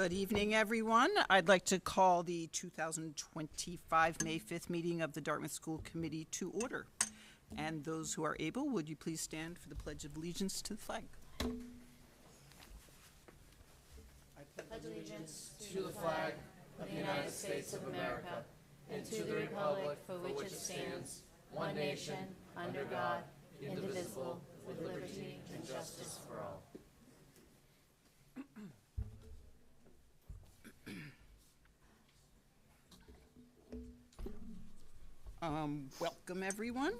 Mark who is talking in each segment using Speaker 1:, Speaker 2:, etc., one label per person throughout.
Speaker 1: Good evening, everyone. I'd like to call the 2025 May 5th meeting of the Dartmouth School Committee to order. And those who are able, would you please stand for the Pledge of Allegiance to the flag?
Speaker 2: I pledge allegiance to the flag of the United States of America and to the republic for which it stands, one nation, under God, indivisible, with liberty and justice for all.
Speaker 1: Welcome, everyone.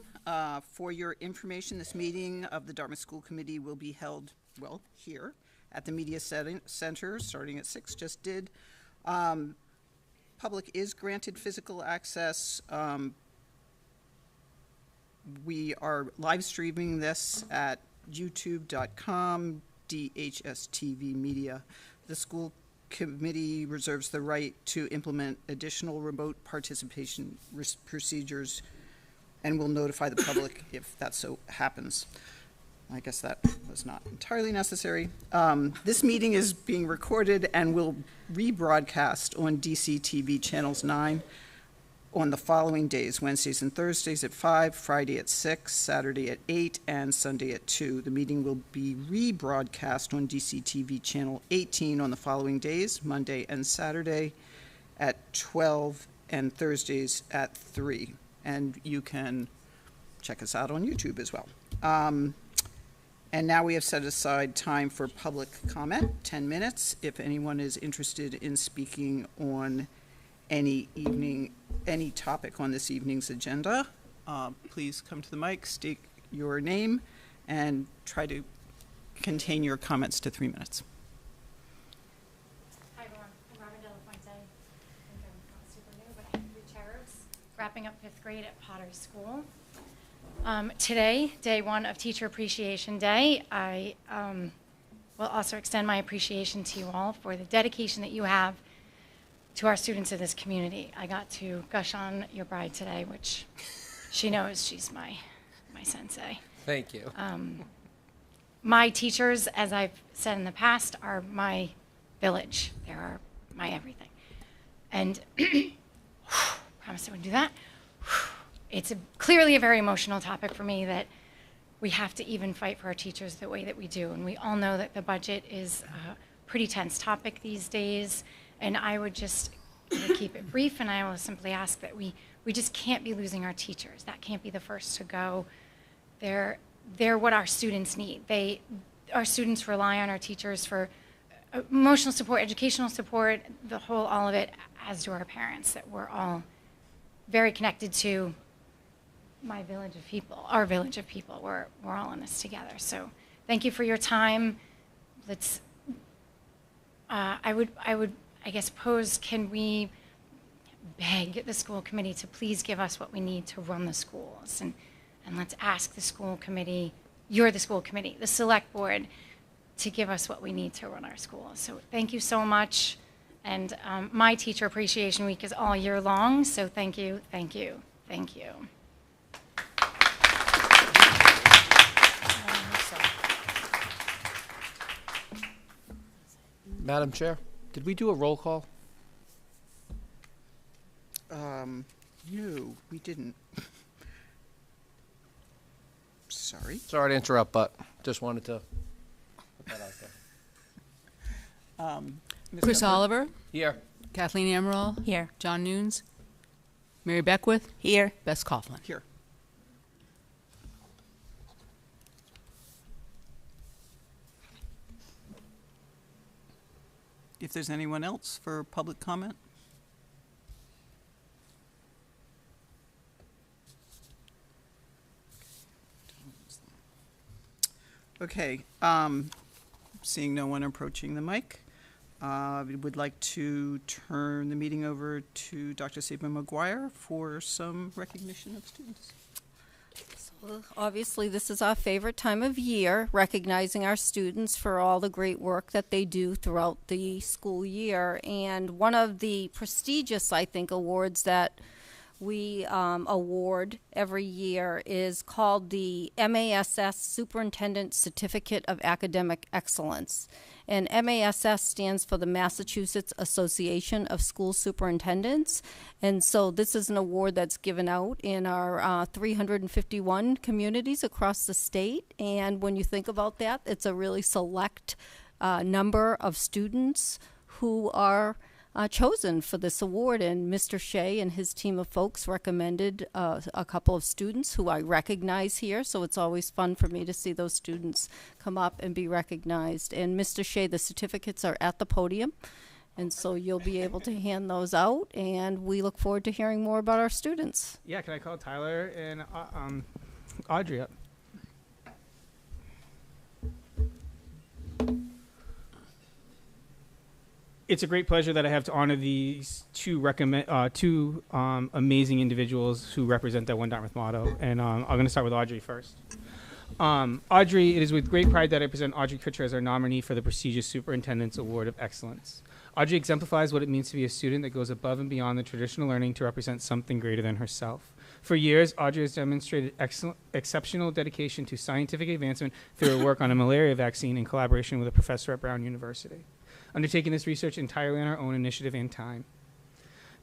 Speaker 1: For your information, this meeting of the Dartmouth School Committee will be held, well, here at the Media Center, starting at 6, just did. Public is granted physical access. We are live streaming this at youtube.com, DHSTV Media. The school committee reserves the right to implement additional remote participation procedures and will notify the public if that so happens. I guess that was not entirely necessary. This meeting is being recorded and will rebroadcast on DCTV channels 9 on the following days: Wednesdays and Thursdays at 5, Friday at 6, Saturday at 8, and Sunday at 2. The meeting will be rebroadcast on DCTV channel 18 on the following days: Monday and Saturday at 12 and Thursdays at 3. And you can check us out on YouTube as well. And now we have set aside time for public comment, 10 minutes. If anyone is interested in speaking on any topic on this evening's agenda, please come to the mic, state your name, and try to contain your comments to 3 minutes.
Speaker 3: Hi everyone, I'm Robin Delafuente. I think I'm not super new, but I have 3 cherubs, wrapping up 5th grade at Potter School. Today, day 1 of Teacher Appreciation Day, I will also extend my appreciation to you all for the dedication that you have to our students in this community. I got to gush on your bride today, which she knows she's my sensei.
Speaker 2: Thank you.
Speaker 3: My teachers, as I've said in the past, are my village. They are my everything. And promise I wouldn't do that. It's clearly a very emotional topic for me that we have to even fight for our teachers the way that we do. And we all know that the budget is a pretty tense topic these days. And I would just keep it brief, and I will simply ask that we just can't be losing our teachers. That can't be the first to go. They're what our students need. Our students rely on our teachers for emotional support, educational support, all of it, as do our parents, that we're all very connected to my village of people, our village of people. We're all in this together. So thank you for your time. Let's, I would, I guess, pose, can we beg the school committee to please give us what we need to run the schools? And let's ask the school committee, you're the school committee, the select board, to give us what we need to run our schools. So thank you so much. And my Teacher Appreciation Week is all year long, so thank you, thank you, thank you.
Speaker 2: Madam Chair, did we do a roll call?
Speaker 1: No, we didn't. Sorry.
Speaker 2: Sorry to interrupt, but just wanted to put that out there.
Speaker 4: Chris Oliver,
Speaker 2: Here.
Speaker 4: Kathleen Amaral,
Speaker 5: Here.
Speaker 4: John Nunes, Mary Beckwith,
Speaker 5: Here.
Speaker 4: Bess Coughlin.
Speaker 1: Here. If there's anyone else for public comment? Okay, seeing no one approaching the mic, we would like to turn the meeting over to Dr. Saban McGuire for some recognition of students.
Speaker 5: So obviously, this is our favorite time of year, recognizing our students for all the great work that they do throughout the school year. And one of the prestigious, I think, awards that we award every year is called the MASS Superintendent Certificate of Academic Excellence. And MASS stands for the Massachusetts Association of School Superintendents. And so this is an award that's given out in our 351 communities across the state. And when you think about that, it's a really select number of students who are chosen for this award, and Mr. Shea and his team of folks recommended a couple of students who I recognize here, so it's always fun for me to see those students come up and be recognized. And Mr. Shea, the certificates are at the podium, and so you'll be able to hand those out, and we look forward to hearing more about our students.
Speaker 6: Yeah, can I call Tyler and Audrey up? It's a great pleasure that I have to honor these two amazing individuals who represent that One Dartmouth motto. And I'm going to start with Audrey first. Audrey, it is with great pride that I present Audrey Kutcher as our nominee for the prestigious Superintendent's Award of Excellence. Audrey exemplifies what it means to be a student that goes above and beyond the traditional learning to represent something greater than herself. For years, Audrey has demonstrated exceptional dedication to scientific advancement through her work on a malaria vaccine in collaboration with a professor at Brown University, undertaking this research entirely on our own initiative and time.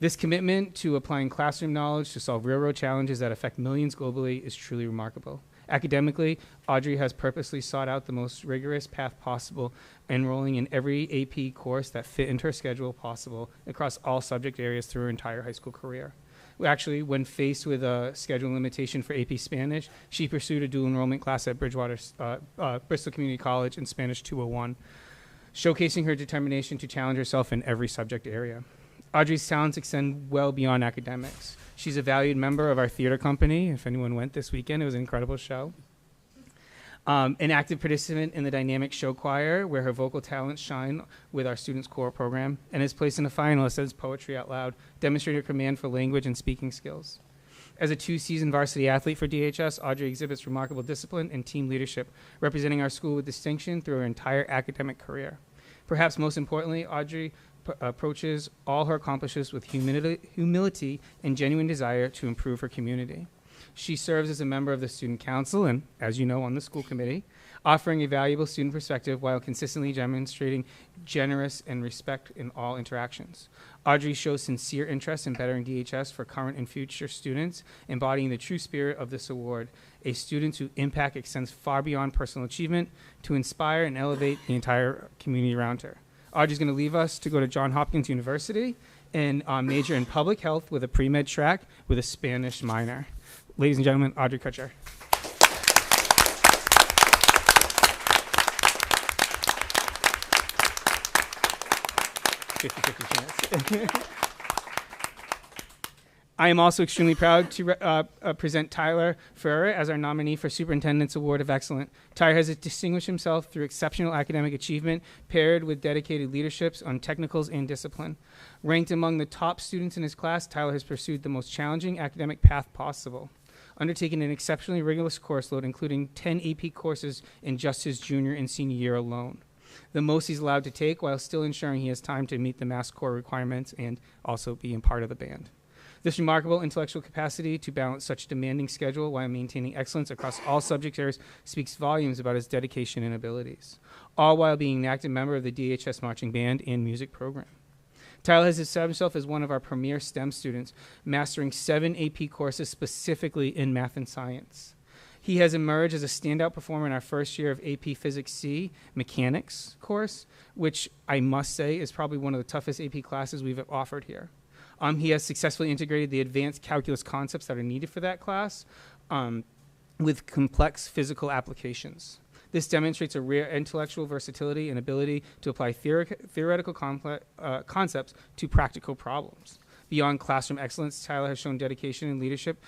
Speaker 6: This commitment to applying classroom knowledge to solve real-world challenges that affect millions globally is truly remarkable. Academically, Audrey has purposely sought out the most rigorous path possible, enrolling in every AP course that fit into her schedule possible across all subject areas through her entire high school career. Actually, when faced with a schedule limitation for AP Spanish, she pursued a dual enrollment class at Bristol Community College in Spanish 201, showcasing her determination to challenge herself in every subject area. Audrey's talents extend well beyond academics. She's a valued member of our theater company. If anyone went this weekend, it was an incredible show. An active participant in the dynamic show choir, where her vocal talents shine with our students' choral program, and is placed in a finalist as Poetry Out Loud, demonstrating her command for language and speaking skills. As a two-season varsity athlete for DHS, Audrey exhibits remarkable discipline and team leadership, representing our school with distinction through her entire academic career. Perhaps most importantly, Audrey approaches all her accomplishments with humility and genuine desire to improve her community. She serves as a member of the student council and, as you know, on the school committee, offering a valuable student perspective while consistently demonstrating generous and respect in all interactions. Audrey shows sincere interest in bettering DHS for current and future students, embodying the true spirit of this award, a student whose impact extends far beyond personal achievement to inspire and elevate the entire community around her. Audrey's going to leave us to go to Johns Hopkins University and major in public health with a pre-med track with a Spanish minor. Ladies and gentlemen, Audrey Kutcher. I am also extremely proud to present Tyler Ferrer as our nominee for Superintendent's Award of Excellence. Tyler has distinguished himself through exceptional academic achievement paired with dedicated leaderships on technicals and discipline. Ranked among the top students in his class, Tyler has pursued the most challenging academic path possible, undertaking an exceptionally rigorous course load, including 10 AP courses in just his junior and senior year alone, the most he's allowed to take while still ensuring he has time to meet the Mass Core requirements and also being part of the band. This remarkable intellectual capacity to balance such a demanding schedule while maintaining excellence across all subject areas speaks volumes about his dedication and abilities, all while being an active member of the DHS marching band and music program. Tyler has established himself as one of our premier STEM students, mastering 7 AP courses specifically in math and science. He has emerged as a standout performer in our first year of AP Physics C Mechanics course, which I must say is probably one of the toughest AP classes we've offered here. He has successfully integrated the advanced calculus concepts that are needed for that class with complex physical applications. This demonstrates a rare intellectual versatility and ability to apply theoretical concepts to practical problems. Beyond classroom excellence, Tyler has shown dedication and leadership,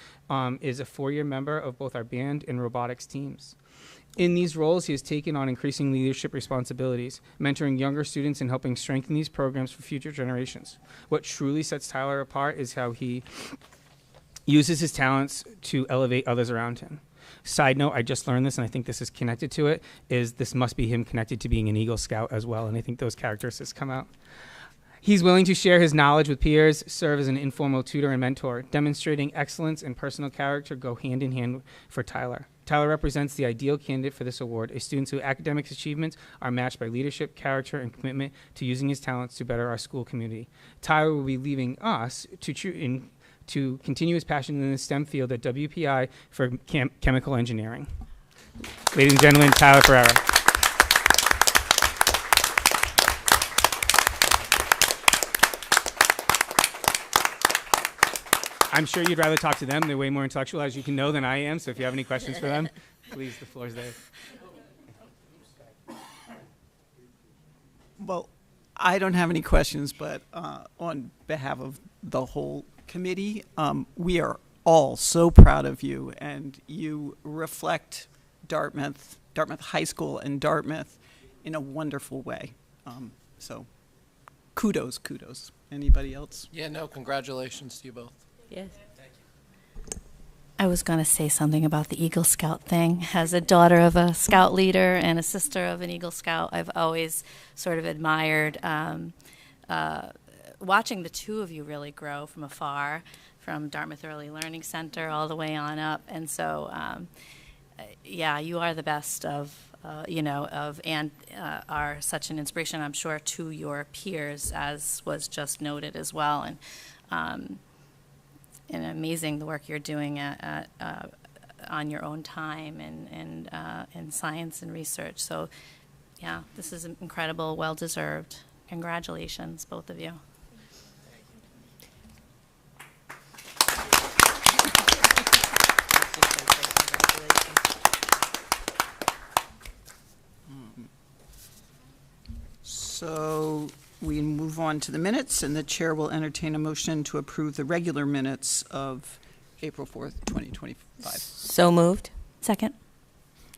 Speaker 6: is a 4-year member of both our band and robotics teams. In these roles, he has taken on increasing leadership responsibilities, mentoring younger students and helping strengthen these programs for future generations. What truly sets Tyler apart is how he uses his talents to elevate others around him. Side note, I just learned this, and I think this is connected to it, is this must be him connected to being an Eagle Scout as well, and I think those characteristics come out. He's willing to share his knowledge with peers, serve as an informal tutor and mentor. Demonstrating excellence and personal character go hand in hand for Tyler. Tyler represents the ideal candidate for this award, a student whose academic achievements are matched by leadership, character, and commitment to using his talents to better our school community. Tyler will be leaving us to continue his passion in the STEM field at WPI for chemical engineering. Ladies and gentlemen, Tyler Ferreira. I'm sure you'd rather talk to them. They're way more intellectual, as you can know, than I am. So if you have any questions for them, please, the floor is theirs.
Speaker 1: Well, I don't have any questions, but on behalf of the whole committee, we are all so proud of you, and you reflect Dartmouth High School and Dartmouth in a wonderful way. So kudos. Anybody else?
Speaker 7: Yeah, no, congratulations to you both.
Speaker 2: Yes. I was going to say something about the Eagle Scout thing. As a daughter of a Scout leader and a sister of an Eagle Scout, I've always sort of admired watching the two of you really grow from afar, from Dartmouth Early Learning Center all the way on up. And so, yeah, you are the best of, and are such an inspiration, I'm sure, to your peers, as was just noted as well. And amazing the work you're doing on your own time and in science and research. So, yeah, this is incredible, well-deserved. Congratulations, both of you.
Speaker 1: So we move on to the minutes, and the chair will entertain a motion to approve the regular minutes of April 4th, 2025.
Speaker 2: So moved. Second.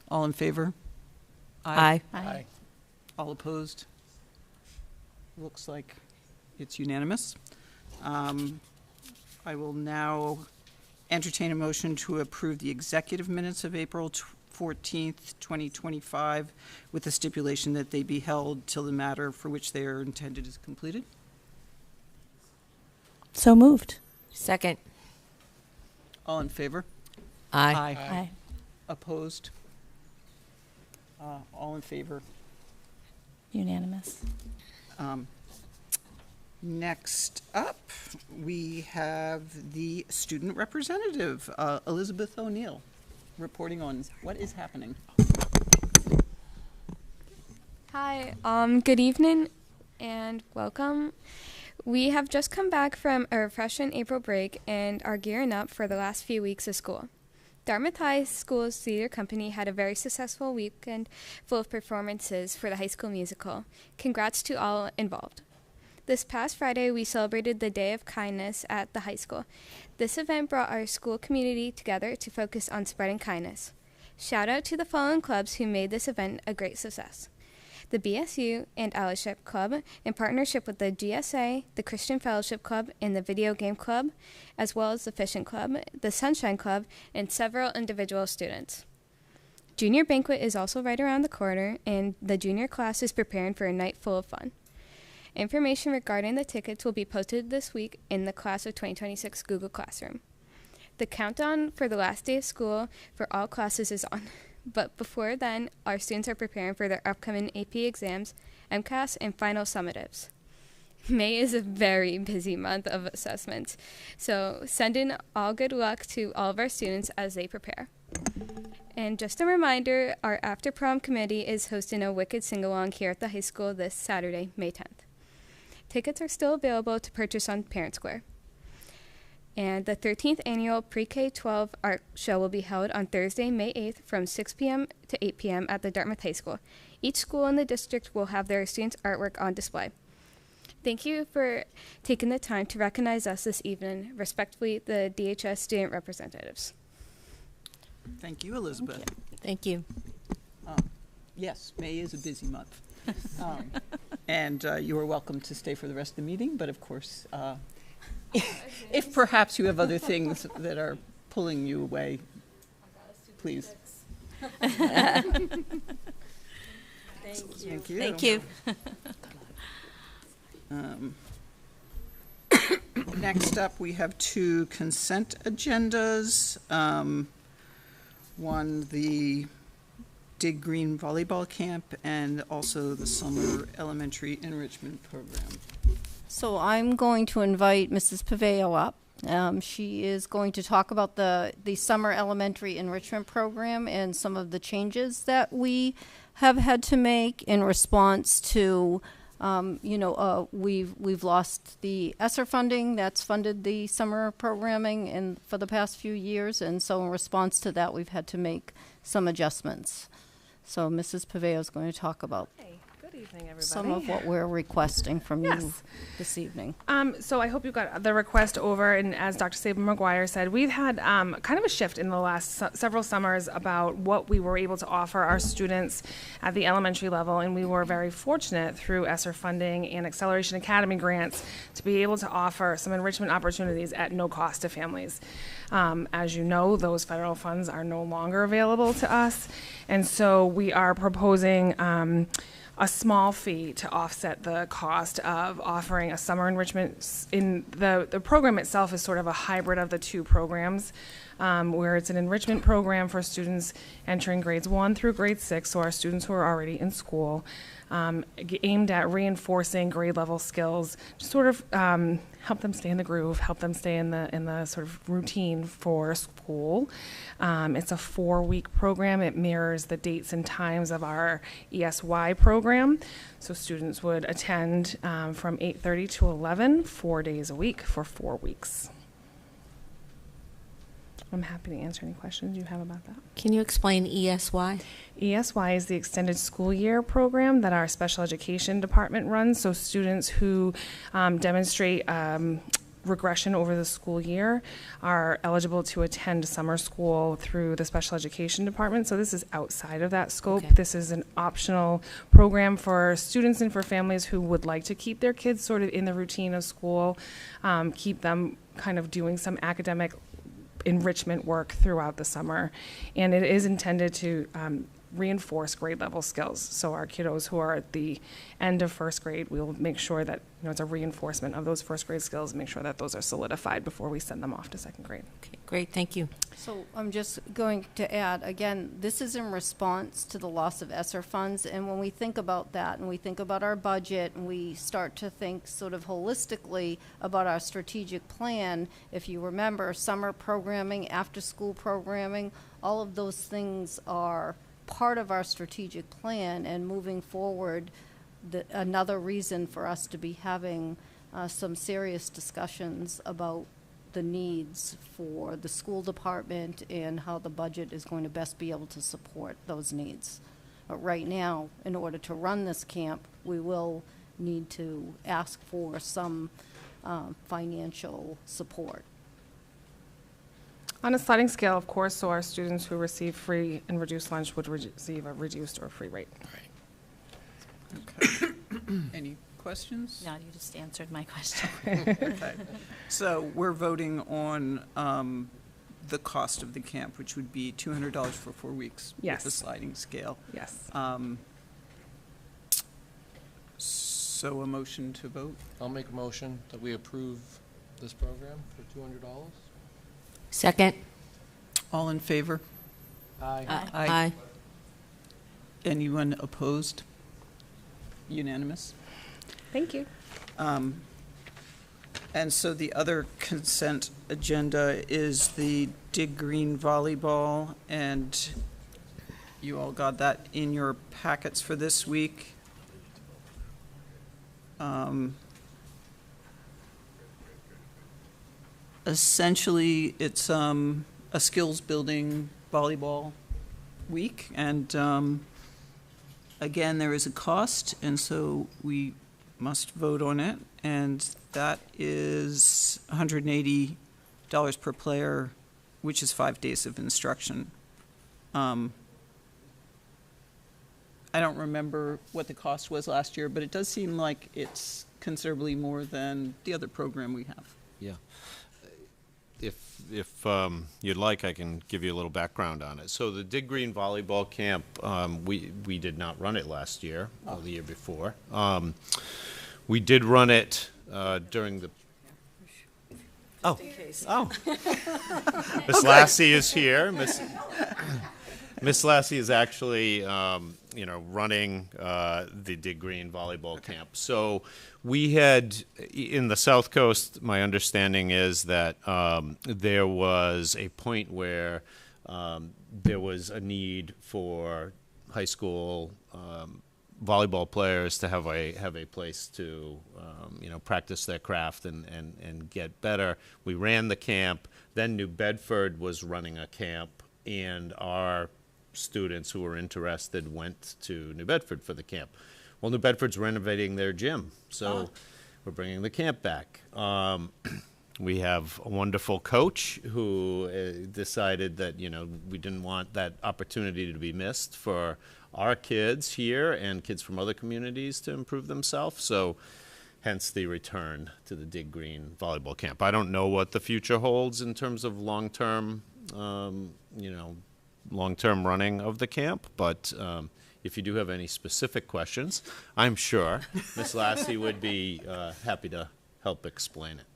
Speaker 1: All in favor?
Speaker 2: Aye.
Speaker 7: Aye.
Speaker 1: All opposed? Looks like it's unanimous. I will now entertain a motion to approve the executive minutes of April 14th, 2025, with the stipulation that they be held till the matter for which they are intended is completed.
Speaker 2: So moved.
Speaker 8: Second.
Speaker 1: All in favor?
Speaker 8: Aye.
Speaker 2: Aye.
Speaker 1: Opposed? All in favor?
Speaker 2: Unanimous.
Speaker 1: Next up, we have the student representative, Elizabeth O'Neill, reporting on what is happening.
Speaker 9: Hi, good evening and welcome. We have just come back from a refreshing April break and are gearing up for the last few weeks of school. Dartmouth High School's theater company had a very successful weekend full of performances for the High School Musical. Congrats to all involved. This past Friday, we celebrated the Day of Kindness at the high school. This event brought our school community together to focus on spreading kindness. Shout out to the following clubs who made this event a great success: the BSU and Allyship Club, in partnership with the GSA, the Christian Fellowship Club, and the Video Game Club, as well as the Fishing Club, the Sunshine Club, and several individual students. Junior Banquet is also right around the corner, and the junior class is preparing for a night full of fun. Information regarding the tickets will be posted this week in the Class of 2026 Google Classroom. The countdown for the last day of school for all classes is on. But before then, our students are preparing for their upcoming AP exams, MCAS, and final summatives. May is a very busy month of assessments, so send in all good luck to all of our students as they prepare. And just a reminder, our after prom committee is hosting a Wicked sing-along here at the high school this Saturday, May 10th. Tickets are still available to purchase on Parent Square. And the 13th annual Pre-K-12 art show will be held on Thursday, May 8th from 6 p.m. to 8 p.m. at the Dartmouth High School. Each school in the district will have their students' artwork on display. Thank you for taking the time to recognize us this evening. Respectfully, the DHS student representatives.
Speaker 1: Thank you, Elizabeth.
Speaker 8: Thank you.
Speaker 1: Yes, May is a busy month. And you are welcome to stay for the rest of the meeting, but of course, if perhaps you have other things that are pulling you away, please.
Speaker 8: Thank you.
Speaker 1: Thank you.
Speaker 8: Thank you.
Speaker 1: Next up, we have 2 consent agendas. One, the Dig Green Volleyball Camp, and also the Summer Elementary Enrichment Program.
Speaker 5: So I'm going to invite Mrs. Paveo up. She is going to talk about the Summer Elementary Enrichment Program and some of the changes that we have had to make in response to, we've lost the ESSER funding that's funded the summer programming for the past few years, and so in response to that, we've had to make some adjustments. So Mrs. Paveo is going to talk about
Speaker 10: Good evening, everybody.
Speaker 5: some of what we're requesting from you
Speaker 10: Yes.
Speaker 5: this evening.
Speaker 10: So I hope you got the request over, and as Dr. Saban-McGuire said, we've had kind of a shift in the last several summers about what we were able to offer our students at the elementary level, and we were very fortunate through ESSER funding and Acceleration Academy grants to be able to offer some enrichment opportunities at no cost to families. As you know, those federal funds are no longer available to us, and so we are proposing a small fee to offset the cost of offering a summer enrichment. In the program itself is sort of a hybrid of the 2 programs, where it's an enrichment program for students entering grades 1 through grade 6, so our students who are already in school, aimed at reinforcing grade level skills, to sort of help them stay in the groove, help them stay in the sort of routine for school. It's a 4-week program. It mirrors the dates and times of our ESY program. So students would attend from 8:30 to 11, 4 days a week for 4 weeks. I'm happy to answer any questions you have about that.
Speaker 8: Can you explain ESY?
Speaker 10: ESY is the extended school year program that our special education department runs. So students who demonstrate regression over the school year are eligible to attend summer school through the special education department. So this is outside of that scope.
Speaker 8: Okay.
Speaker 10: This is an optional program for students and for families who would like to keep their kids sort of in the routine of school, keep them kind of doing some academic enrichment work throughout the summer, and it is intended to reinforce grade level skills. So our kiddos who are at the end of first grade, we'll make sure that it's a reinforcement of those first grade skills and make sure that those are solidified before we send them off to second grade.
Speaker 8: Okay, great, thank you.
Speaker 5: So I'm just going to add, again, this is in response to the loss of ESSER funds, and when we think about that and we think about our budget and we start to think sort of holistically about our strategic plan, if you remember, summer programming, after-school programming, all of those things are part of our strategic plan, and moving forward, another reason for us to be having some serious discussions about the needs for the school department and how the budget is going to best be able to support those needs. But right now, in order to run this camp, we will need to ask for some financial support.
Speaker 10: On a sliding scale, of course, so our students who receive free and reduced lunch would receive a reduced or free rate.
Speaker 1: Okay. Any questions?
Speaker 2: No, you just answered my question.
Speaker 1: Okay. So we're voting on the cost of the camp, which would be $200 for 4 weeks.
Speaker 10: Yes.
Speaker 1: With the sliding scale.
Speaker 10: Yes.
Speaker 1: So a motion to vote?
Speaker 7: I'll make a motion that we approve this program for $200.
Speaker 8: Second?
Speaker 1: All in favor?
Speaker 7: Aye.
Speaker 8: Aye.
Speaker 1: Anyone opposed? Unanimous?
Speaker 10: Thank you.
Speaker 1: And so the other consent agenda is the Dig Green Volleyball, and you all got that in your packets for this week. Essentially, it's a skills building volleyball week, and again, there is a cost, and so we must vote on it, and that is $180 per player, which is 5 days of instruction. I don't remember what the cost was last year, but it does seem like it's considerably more than the other program we have.
Speaker 11: Yeah. If you'd like, I can give you a little background on it. So the Dig Green Volleyball Camp, we did not run it last year or the year before. We did run it during the. Oh, oh. Miss Lassie is here. Miss Lassie is actually, running the Dig Green volleyball camp. So we had, in the South Coast, my understanding is that there was a point where there was a need for high school volleyball players to have a place to practice their craft and get better. We ran the camp. Then New Bedford was running a camp, and our students who were interested went to New Bedford for the camp. Well, New Bedford's renovating their gym, so we're bringing the camp back. We have a wonderful coach who decided that we didn't want that opportunity to be missed for our kids here and kids from other communities to improve themselves. So hence the return to the Dig Green volleyball camp. I don't know what the future holds in terms of long-term, long-term running of the camp, but if you do have any specific questions, I'm sure Miss Lassie would be happy to help explain it.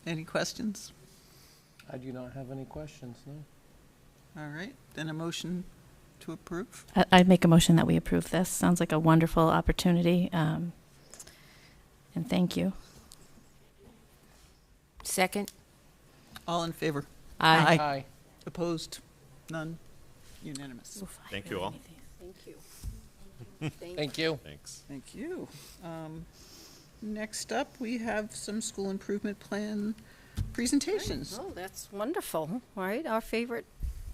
Speaker 1: Any questions?
Speaker 7: I do not have any questions, no.
Speaker 1: All right, then a motion to approve.
Speaker 2: I'd make a motion that we approve this. Sounds like a wonderful opportunity, and thank you.
Speaker 8: Second.
Speaker 1: All in favor?
Speaker 8: Aye.
Speaker 7: Aye.
Speaker 1: Opposed? None? Unanimous.
Speaker 11: Thank you all.
Speaker 5: Thank you.
Speaker 7: Thank you.
Speaker 11: Thanks.
Speaker 1: Thank you. Next up, we have some school improvement plan presentations.
Speaker 5: Oh, that's wonderful, right? Our favorite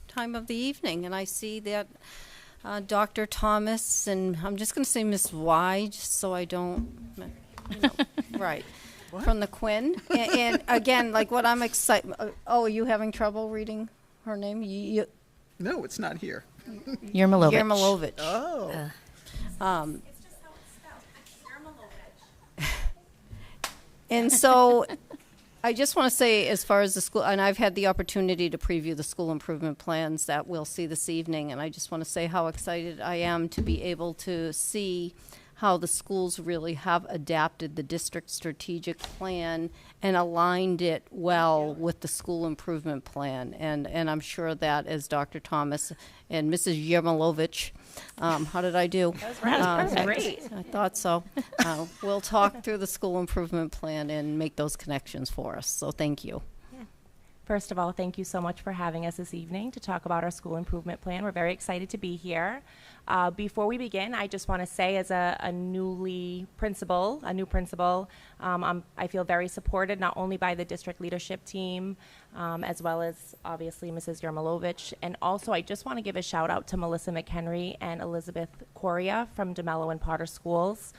Speaker 5: time of the evening. And I see that Dr. Thomas, and I'm just going to say Miss Y, just so I don't, right, from the Quinn. And again, like what I'm excited, are you having trouble reading her name?
Speaker 1: No, it's not here.
Speaker 2: Yermolovich.
Speaker 5: Yermolovich.
Speaker 1: Oh.
Speaker 5: And so I just want to say, as far as the school, and I've had the opportunity to preview the school improvement plans that we'll see this evening, and I just want to say how excited I am to be able to see how the schools really have adapted the district strategic plan and aligned it well with the school improvement plan. And I'm sure that as Dr. Thomas and Mrs. Yermolovich, how did I do?
Speaker 2: That was great.
Speaker 5: I thought so. We'll talk through the school improvement plan and make those connections for us. So thank you.
Speaker 12: First of all, thank you so much for having us this evening to talk about our school improvement plan. We're very excited to be here. Before we begin, I just want to say, as a new principal, I feel very supported not only by the district leadership team, as well as obviously Mrs. Yermolovich. And also, I just want to give a shout out to Melissa McHenry and Elizabeth Coria from DeMello and Potter Schools.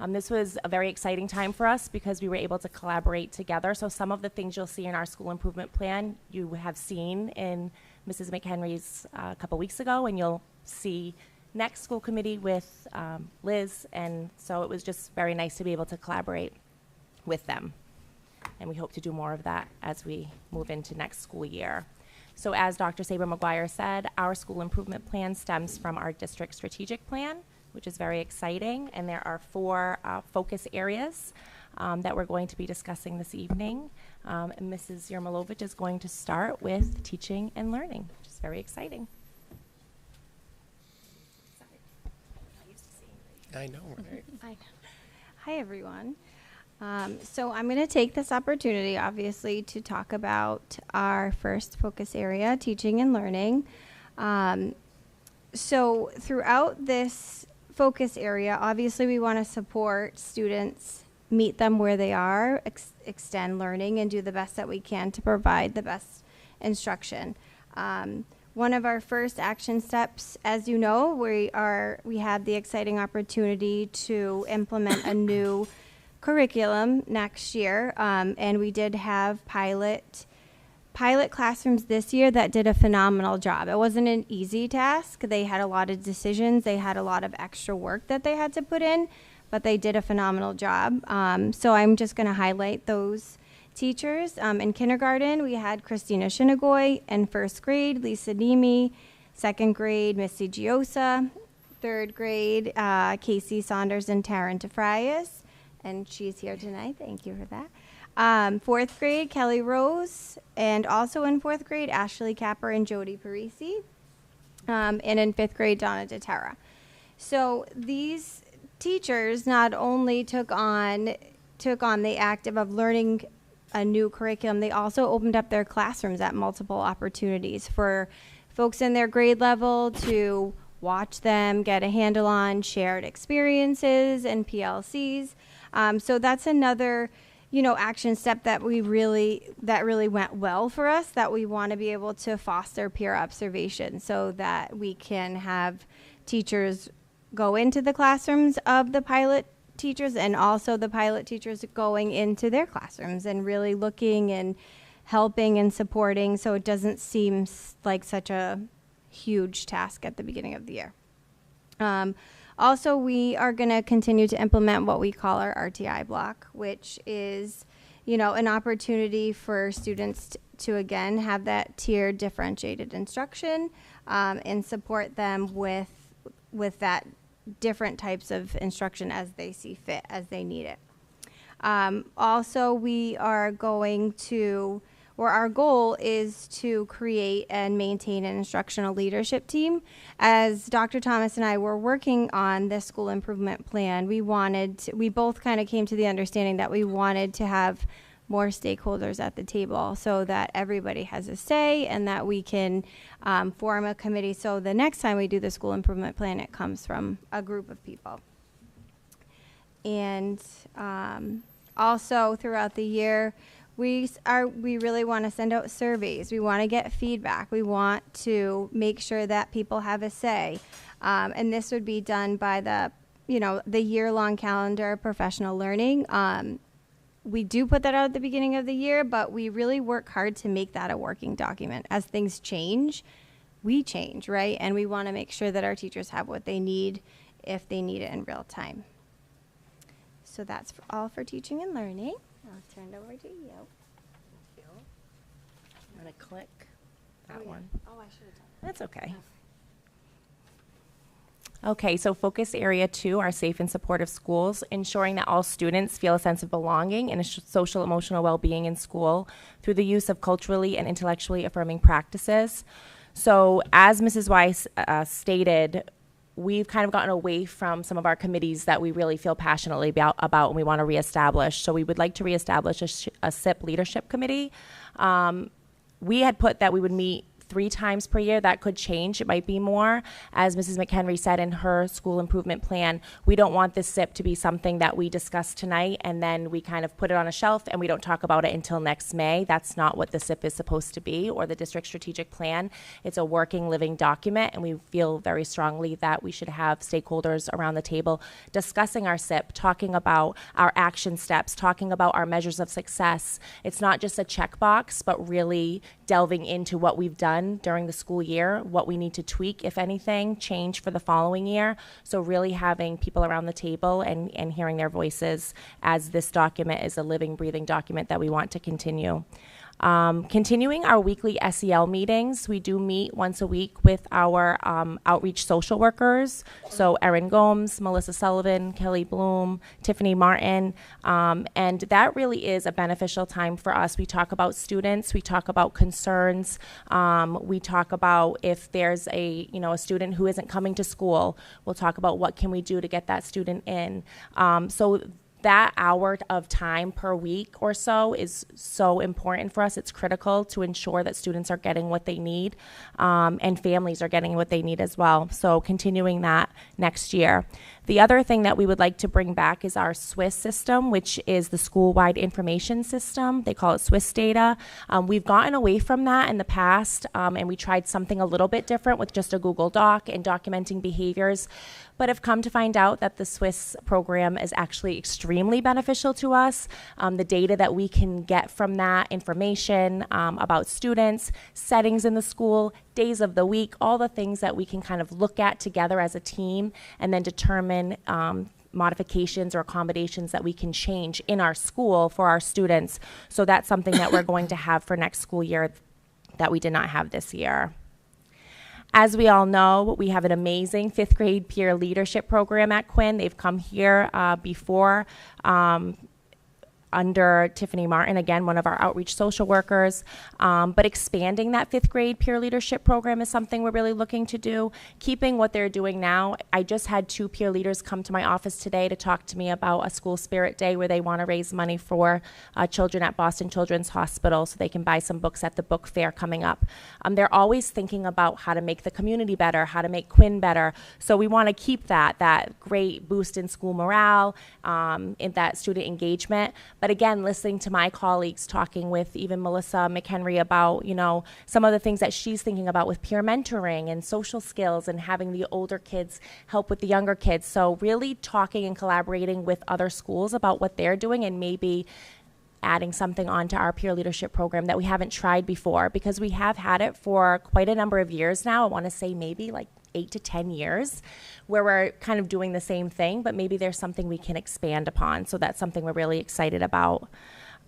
Speaker 12: This was a very exciting time for us because we were able to collaborate together. So some of the things you'll see in our school improvement plan you have seen in Mrs. McHenry's a couple weeks ago, and you'll see next school committee with Liz. And so it was just very nice to be able to collaborate with them. And we hope to do more of that as we move into next school year. So as Dr. Saber-McGuire said, our school improvement plan stems from our district strategic plan, which is very exciting. And there are 4 focus areas that we're going to be discussing this evening. And Mrs. Yermolovich is going to start with teaching and learning, which is very exciting.
Speaker 7: I know, right?
Speaker 13: I know. Hi, everyone. So I'm going to take this opportunity, obviously, to talk about our first focus area, teaching and learning. So throughout this focus area, obviously we want to support students, meet them where they are, extend learning, and do the best that we can to provide the best instruction. One of our first action steps, as you know, we had the exciting opportunity to implement a new curriculum next year, and we did have pilot classrooms this year that did a phenomenal job. It wasn't an easy task. They had a lot of decisions. They had a lot of extra work that they had to put in, but they did a phenomenal job. So I'm just going to highlight those teachers. In kindergarten, we had Christina Shinagoy. In first grade, Lisa Nemi. Second grade, Missy Giosa. Third grade, Casey Saunders and Taryn DeFrias. and she's here tonight. Thank you for that. Fourth grade, Kelly Rose, and also in fourth grade, Ashley Capper and Jody Parisi, and in fifth grade, Donna DeTerra. So these teachers not only took on the active of learning a new curriculum, they also opened up their classrooms at multiple opportunities for folks in their grade level to watch them, get a handle on shared experiences and PLCs. So that's another, action step that really went well for us, that we want to be able to foster peer observation so that we can have teachers go into the classrooms of the pilot teachers and also the pilot teachers going into their classrooms and really looking and helping and supporting, so it doesn't seem like such a huge task at the beginning of the year. Also, we are going to continue to implement what we call our RTI block, which is, an opportunity for students to again have that tiered differentiated instruction and support them with that different types of instruction as they see fit, as they need it. Also, we are going to, or our goal is to create and maintain an instructional leadership team. As Dr. Thomas and I were working on this school improvement plan, we both kind of came to the understanding that we wanted to have more stakeholders at the table so that everybody has a say and that we can form a committee so the next time we do the school improvement plan, it comes from a group of people. And also throughout the year, we really want to send out surveys. We want to get feedback. We want to make sure that people have a say. And this would be done by the year-long calendar of professional learning. We do put that out at the beginning of the year, but we really work hard to make that a working document. As things change, we change, right? And we want to make sure that our teachers have what they need if they need it in real time. So that's all for teaching and learning. I'll turn it over to you.
Speaker 12: I'm going to click that one.
Speaker 13: Oh, I should have done that.
Speaker 12: That's okay. Okay, so focus area 2 are safe and supportive schools, ensuring that all students feel a sense of belonging and social emotional well-being in school through the use of culturally and intellectually affirming practices. So as Mrs. Weiss stated, we've kind of gotten away from some of our committees that we really feel passionately about and we want to reestablish. So we would like to reestablish a SIP leadership committee. We had put that we would meet 3 times per year. That could change. It might be more. As Mrs. McHenry said in her school improvement plan, we don't want this SIP to be something that we discuss tonight and then we kind of put it on a shelf and we don't talk about it until next May. That's not what the SIP is supposed to be, or the district strategic plan. It's a working, living document, and we feel very strongly that we should have stakeholders around the table discussing our SIP, talking about our action steps, talking about our measures of success. It's not just a checkbox, but really delving into what we've done during the school year, what we need to tweak, if anything, change for the following year. So really having people around the table and hearing their voices, as this document is a living, breathing document that we want to continue. Continuing our weekly SEL meetings, we do meet once a week with our outreach social workers. So Erin Gomes, Melissa Sullivan, Kelly Bloom, Tiffany Martin, and that really is a beneficial time for us. We talk about students, we talk about concerns, we talk about if there's a student who isn't coming to school, we'll talk about what can we do to get that student in. So that hour of time per week or so is so important for us. It's critical to ensure that students are getting what they need, and families are getting what they need as well. So continuing that next year. The other thing that we would like to bring back is our SWIS system, which is the school-wide information system. They call it SWIS data. We've gotten away from that in the past, and we tried something a little bit different with just a Google Doc and documenting behaviors, but have come to find out that the SWIS program is actually extremely beneficial to us. The data that we can get from that information about students, settings in the school, days of the week, all the things that we can kind of look at together as a team and then determine modifications or accommodations that we can change in our school for our students. So that's something that we're going to have for next school year that we did not have this year. As we all know, we have an amazing 5th grade peer leadership program at Quinn. They've come here before under Tiffany Martin, again, one of our outreach social workers. But expanding that 5th grade peer leadership program is something we're really looking to do. Keeping what they're doing now, I just had 2 peer leaders come to my office today to talk to me about a school spirit day where they want to raise money for children at Boston Children's Hospital so they can buy some books at the book fair coming up. They're always thinking about how to make the community better, how to make Quinn better. So we want to keep that great boost in school morale, in that student engagement. But again, listening to my colleagues, talking with even Melissa McHenry about, you know, some of the things that she's thinking about with peer mentoring and social skills and having the older kids help with the younger kids. So really talking and collaborating with other schools about what they're doing and maybe adding something onto our peer leadership program that we haven't tried before, because we have had it for quite a number of years now. I want to say maybe like 8 to 10 years where we're kind of doing the same thing, but maybe there's something we can expand upon. So that's something we're really excited about.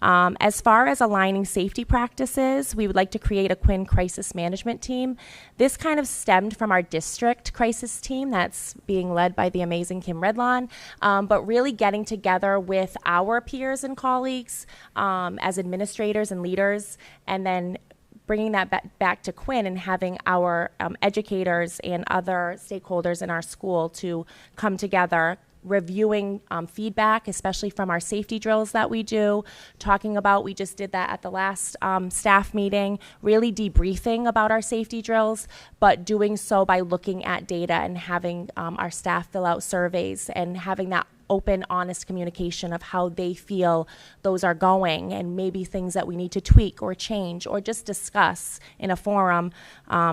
Speaker 12: As far as aligning safety practices, we would like to create a Quinn crisis management team. This kind of stemmed from our district crisis team that's being led by the amazing Kim Redlawn, but really getting together with our peers and colleagues as administrators and leaders, and then bringing that back to Quinn and having our educators and other stakeholders in our school to come together, reviewing feedback, especially from our safety drills that we do, talking about, we just did that at the last staff meeting, really debriefing about our safety drills, but doing so by looking at data and having our staff fill out surveys and having that open, honest communication of how they feel those are going and maybe things that we need to tweak or change or just discuss in a forum.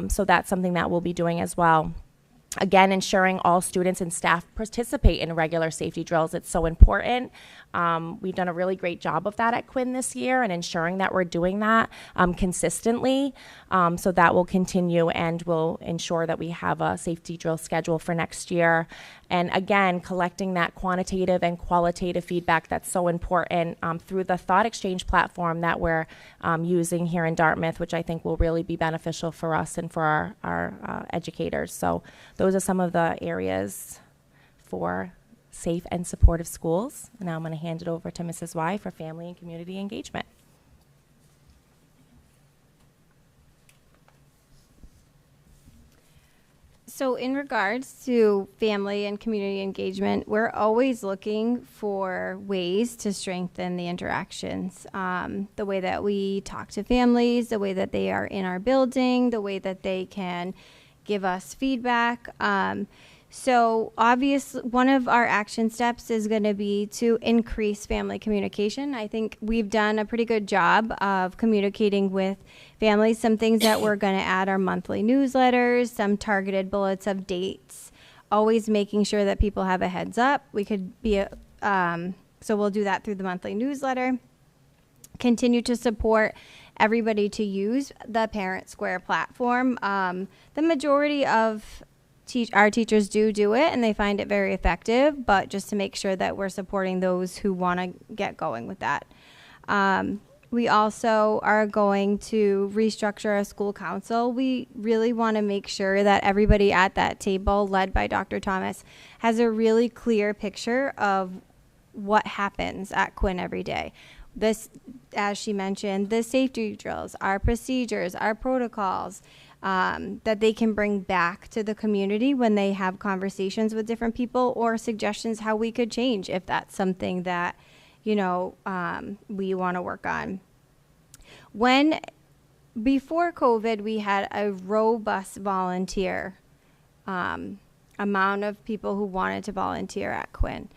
Speaker 12: So that's something that we'll be doing as well. Again, ensuring all students and staff participate in regular safety drills. It's so important. We've done a really great job of that at Quinn this year and ensuring that we're doing that consistently. So that will continue and will ensure that we have a safety drill schedule for next year. And again, collecting that quantitative and qualitative feedback that's so important through the thought exchange platform that we're using here in Dartmouth, which I think will really be beneficial for us and for our educators. So those are some of the areas for safe and supportive schools. Now I'm going to hand it over to Mrs. Y for family and community engagement.
Speaker 13: So in regards to family and community engagement, we're always looking for ways to strengthen the interactions. The way that we talk to families, the way that they are in our building, the way that they can give us feedback. So obviously one of our action steps is going to be to increase family communication. I think we've done a pretty good job of communicating with families. Some things that we're going to add are monthly newsletters, some targeted bullets of dates, always making sure that people have a heads up. We could be, so we'll do that through the monthly newsletter. Continue to support everybody to use the Parent Square platform. The majority of our teachers do it and they find it very effective, but just to make sure that we're supporting those who want to get going with that. We also are going to restructure a school council. We really want to make sure that everybody at that table, led by Dr. Thomas, has a really clear picture of what happens at Quinn every day. This, as she mentioned, the safety drills, our procedures, our protocols, that they can bring back to the community when they have conversations with different people, or suggestions how we could change if that's something that, you know, we want to work on. Before COVID, we had a robust volunteer amount of people who wanted to volunteer at Quinn.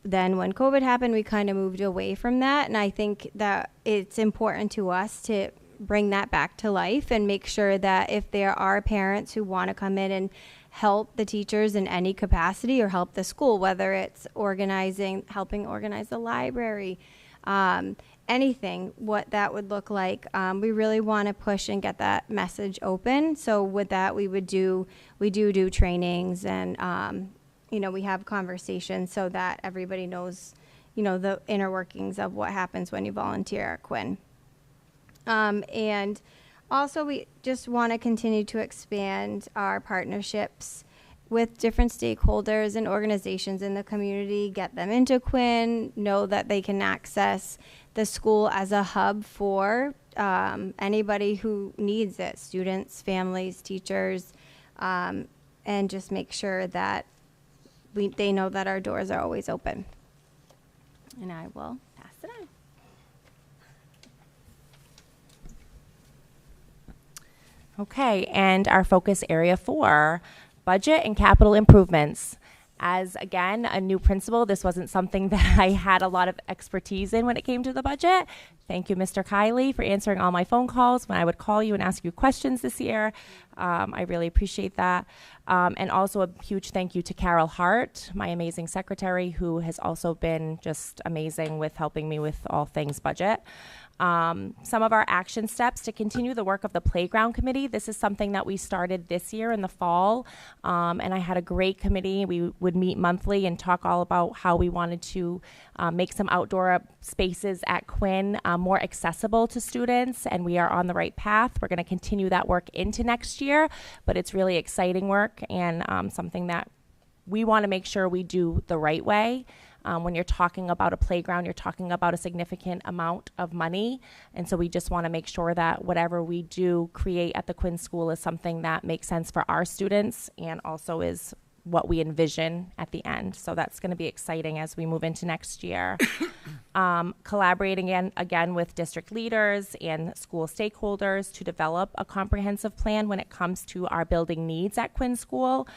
Speaker 13: Then when COVID happened, we kind of moved away from that, and I think that it's important to us to bring that back to life and make sure that if there are parents who want to come in and help the teachers in any capacity or help the school, whether it's helping organize the library, anything, what that would look like. We really want to push and get that message open. So with that, we do trainings and, you know, we have conversations so that everybody knows, you know, the inner workings of what happens when you volunteer at Quinn. And Also, we just want to continue to expand our partnerships with different stakeholders and organizations in the community, get them into Quinn, know that they can access the school as a hub for anybody who needs it, students, families, teachers, and just make sure that they know that our doors are always open. And I will pass it on.
Speaker 12: Okay, and our focus area 4, budget and capital improvements. As, again, a new principal, this wasn't something that I had a lot of expertise in when it came to the budget. Thank you, Mr. Kiley, for answering all my phone calls when I would call you and ask you questions this year. I really appreciate that. And also a huge thank you to Carol Hart, my amazing secretary, who has also been just amazing with helping me with all things budget. Some of our action steps to continue the work of the playground committee. This is something that we started this year in the fall, and I had a great committee. We would meet monthly and talk all about how we wanted to make some outdoor spaces at Quinn more accessible to students, and we are on the right path. We're going to continue that work into next year, but it's really exciting work and something that we want to make sure we do the right way. When you're talking about a playground, you're talking about a significant amount of money. And so we just want to make sure that whatever we do create at the Quinn School is something that makes sense for our students and also is what we envision at the end. So that's going to be exciting as we move into next year. Collaborating again with district leaders and school stakeholders to develop a comprehensive plan when it comes to our building needs at Quinn School,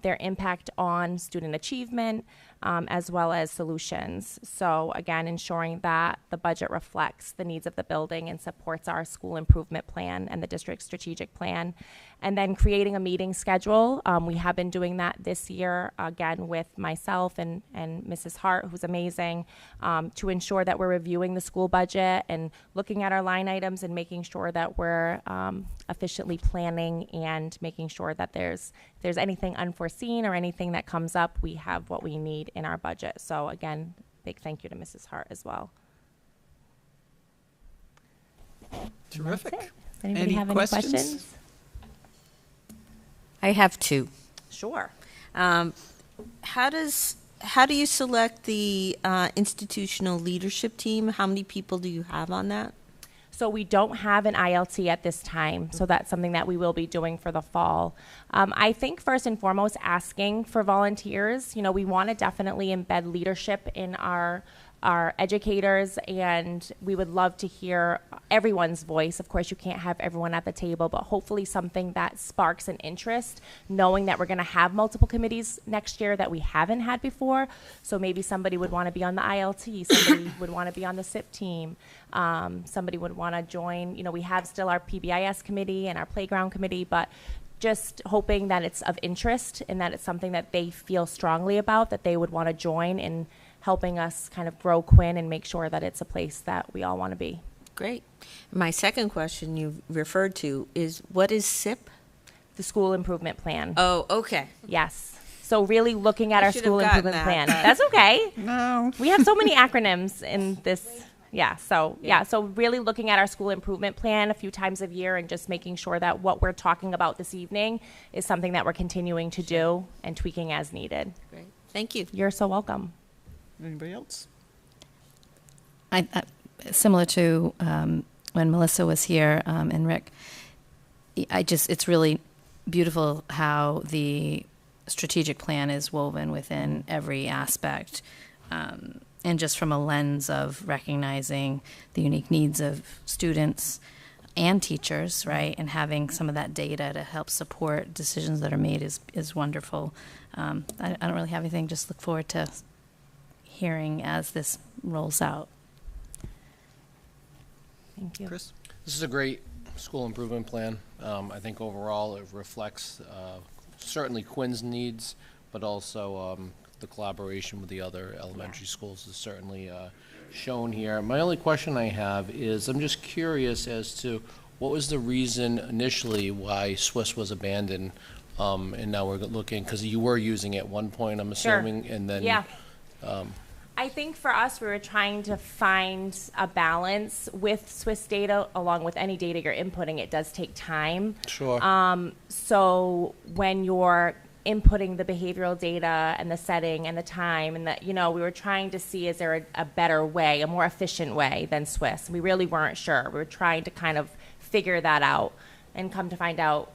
Speaker 12: their impact on student achievement, as well as solutions. So again, ensuring that the budget reflects the needs of the building and supports our school improvement plan and the district's strategic plan. And then creating a meeting schedule. We have been doing that this year, again, with myself and Mrs. Hart, who's amazing, to ensure that we're reviewing the school budget and looking at our line items and making sure that we're efficiently planning and making sure that if there's anything unforeseen or anything that comes up, we have what we need in our budget. So again, big thank you to Mrs. Hart as well.
Speaker 1: Terrific.
Speaker 12: Does anybody have any questions?
Speaker 8: I have 2.
Speaker 12: Sure.
Speaker 8: How do you select the institutional leadership team? How many people do you have on that?
Speaker 12: So we don't have an ILT at this time, so that's something that we will be doing for the fall. I think first and foremost, asking for volunteers. You know, we want to definitely embed leadership in our educators, and we would love to hear everyone's voice. Of course, you can't have everyone at the table, but hopefully something that sparks an interest, knowing that we're going to have multiple committees next year that we haven't had before. So maybe somebody would want to be on the ILT, somebody would want to be on the SIP team, somebody would want to join. You know, we have still our PBIS committee and our playground committee, but just hoping that it's of interest and that it's something that they feel strongly about, that they would want to join in helping us kind of grow Quinn and make sure that it's a place that we all want to be.
Speaker 8: Great. My second question you referred to is, what is SIP?
Speaker 12: The School Improvement Plan.
Speaker 8: Oh, okay.
Speaker 12: Yes. So really looking at our school improvement plan. That's okay.
Speaker 1: No.
Speaker 12: We have so many acronyms in this. Yeah. So really looking at our school improvement plan a few times a year and just making sure that what we're talking about this evening is something that we're continuing to do and tweaking as needed.
Speaker 8: Great. Thank you.
Speaker 12: You're so welcome.
Speaker 1: Anybody else?
Speaker 14: I similar to when Melissa was here and Rick, it's really beautiful how the strategic plan is woven within every aspect, and just from a lens of recognizing the unique needs of students and teachers, right, and having some of that data to help support decisions that are made is wonderful. I don't really have anything, just look forward to hearing as this rolls out.
Speaker 12: Thank you.
Speaker 1: Chris?
Speaker 7: This is a great school improvement plan. I think overall it reflects certainly Quinn's needs, but also the collaboration with the other elementary schools is certainly shown here. My only question I have is, I'm just curious as to what was the reason initially why Swiss was abandoned, and now we're looking, because you were using it at one point, I'm assuming, and then...
Speaker 12: Yeah. I think for us, we were trying to find a balance with Swiss data. Along with any data you're inputting, it does take time.
Speaker 7: Sure.
Speaker 12: So when you're inputting the behavioral data and the setting and the time and we were trying to see, is there a better way, a more efficient way than Swiss? We really weren't sure. We were trying to kind of figure that out, and come to find out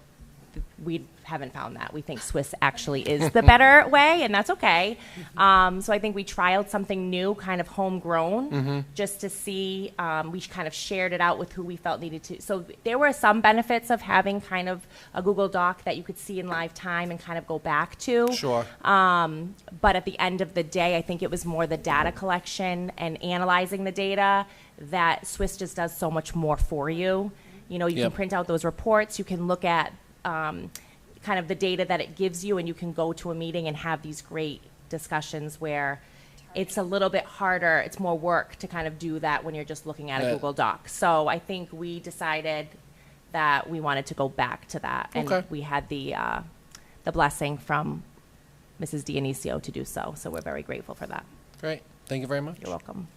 Speaker 12: we haven't found that. We think Swiss actually is the better way, and that's okay. So I think we trialed something new, kind of homegrown, just to see. We kind of shared it out with who we felt needed to. So there were some benefits of having kind of a Google Doc that you could see in live time and kind of go back to.
Speaker 7: Sure.
Speaker 12: But at the end of the day, I think it was more the data collection and analyzing the data that Swiss just does so much more for you. You can print out those reports. You can look at kind of the data that it gives you, and you can go to a meeting and have these great discussions where it's a little bit harder. It's more work to kind of do that when you're just looking at a Google Doc. So I think we decided that we wanted to go back to that, and we had the blessing from Mrs. Dionisio to do so. So we're very grateful for that.
Speaker 7: Great. Thank you very much.
Speaker 12: You're welcome.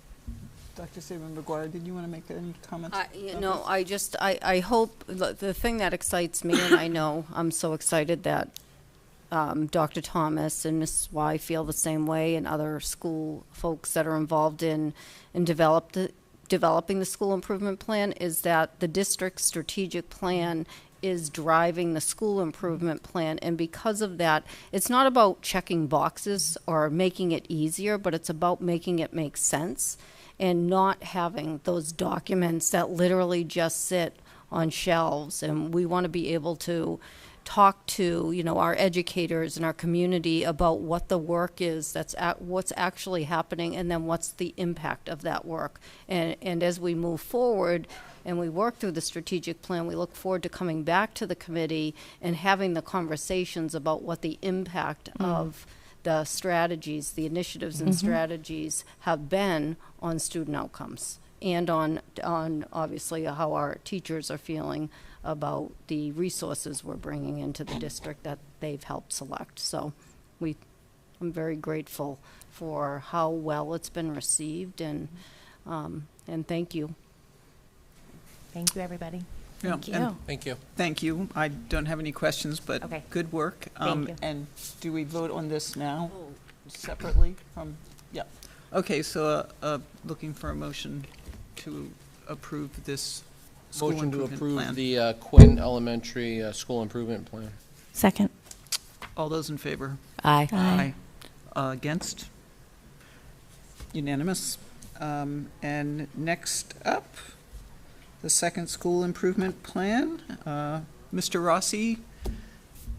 Speaker 1: Dr. Saban-McGuire, did you want to make any comments?
Speaker 5: I hope, the thing that excites me, and I know I'm so excited that Dr. Thomas and Ms. Y feel the same way, and other school folks that are involved in developing the school improvement plan, is that the district's strategic plan is driving the school improvement plan. And because of that, it's not about checking boxes or making it easier, but it's about making it make sense, and not having those documents that literally just sit on shelves. And we want to be able to talk to, our educators and our community about what the work is, what's actually happening, and then what's the impact of that work. And as we move forward and we work through the strategic plan, we look forward to coming back to the committee and having the conversations about what the impact of the strategies, the initiatives and strategies have been on student outcomes, and on obviously how our teachers are feeling about the resources we're bringing into the district that they've helped select. So I'm very grateful for how well it's been received, and thank you.
Speaker 12: Thank you, everybody.
Speaker 1: Thank
Speaker 12: you.
Speaker 7: Thank you.
Speaker 1: Thank you. I don't have any questions, but good work.
Speaker 12: Thank you.
Speaker 1: And do we vote on this now separately from? Yeah. Okay, so looking for a motion to approve this school
Speaker 7: Motion to
Speaker 1: improvement
Speaker 7: approve
Speaker 1: plan.
Speaker 7: the Quinn Elementary School Improvement Plan.
Speaker 2: Second.
Speaker 1: All those in favor?
Speaker 2: Aye.
Speaker 1: Aye. Against? Unanimous. And next up, the second school improvement plan. Mr. Rossi.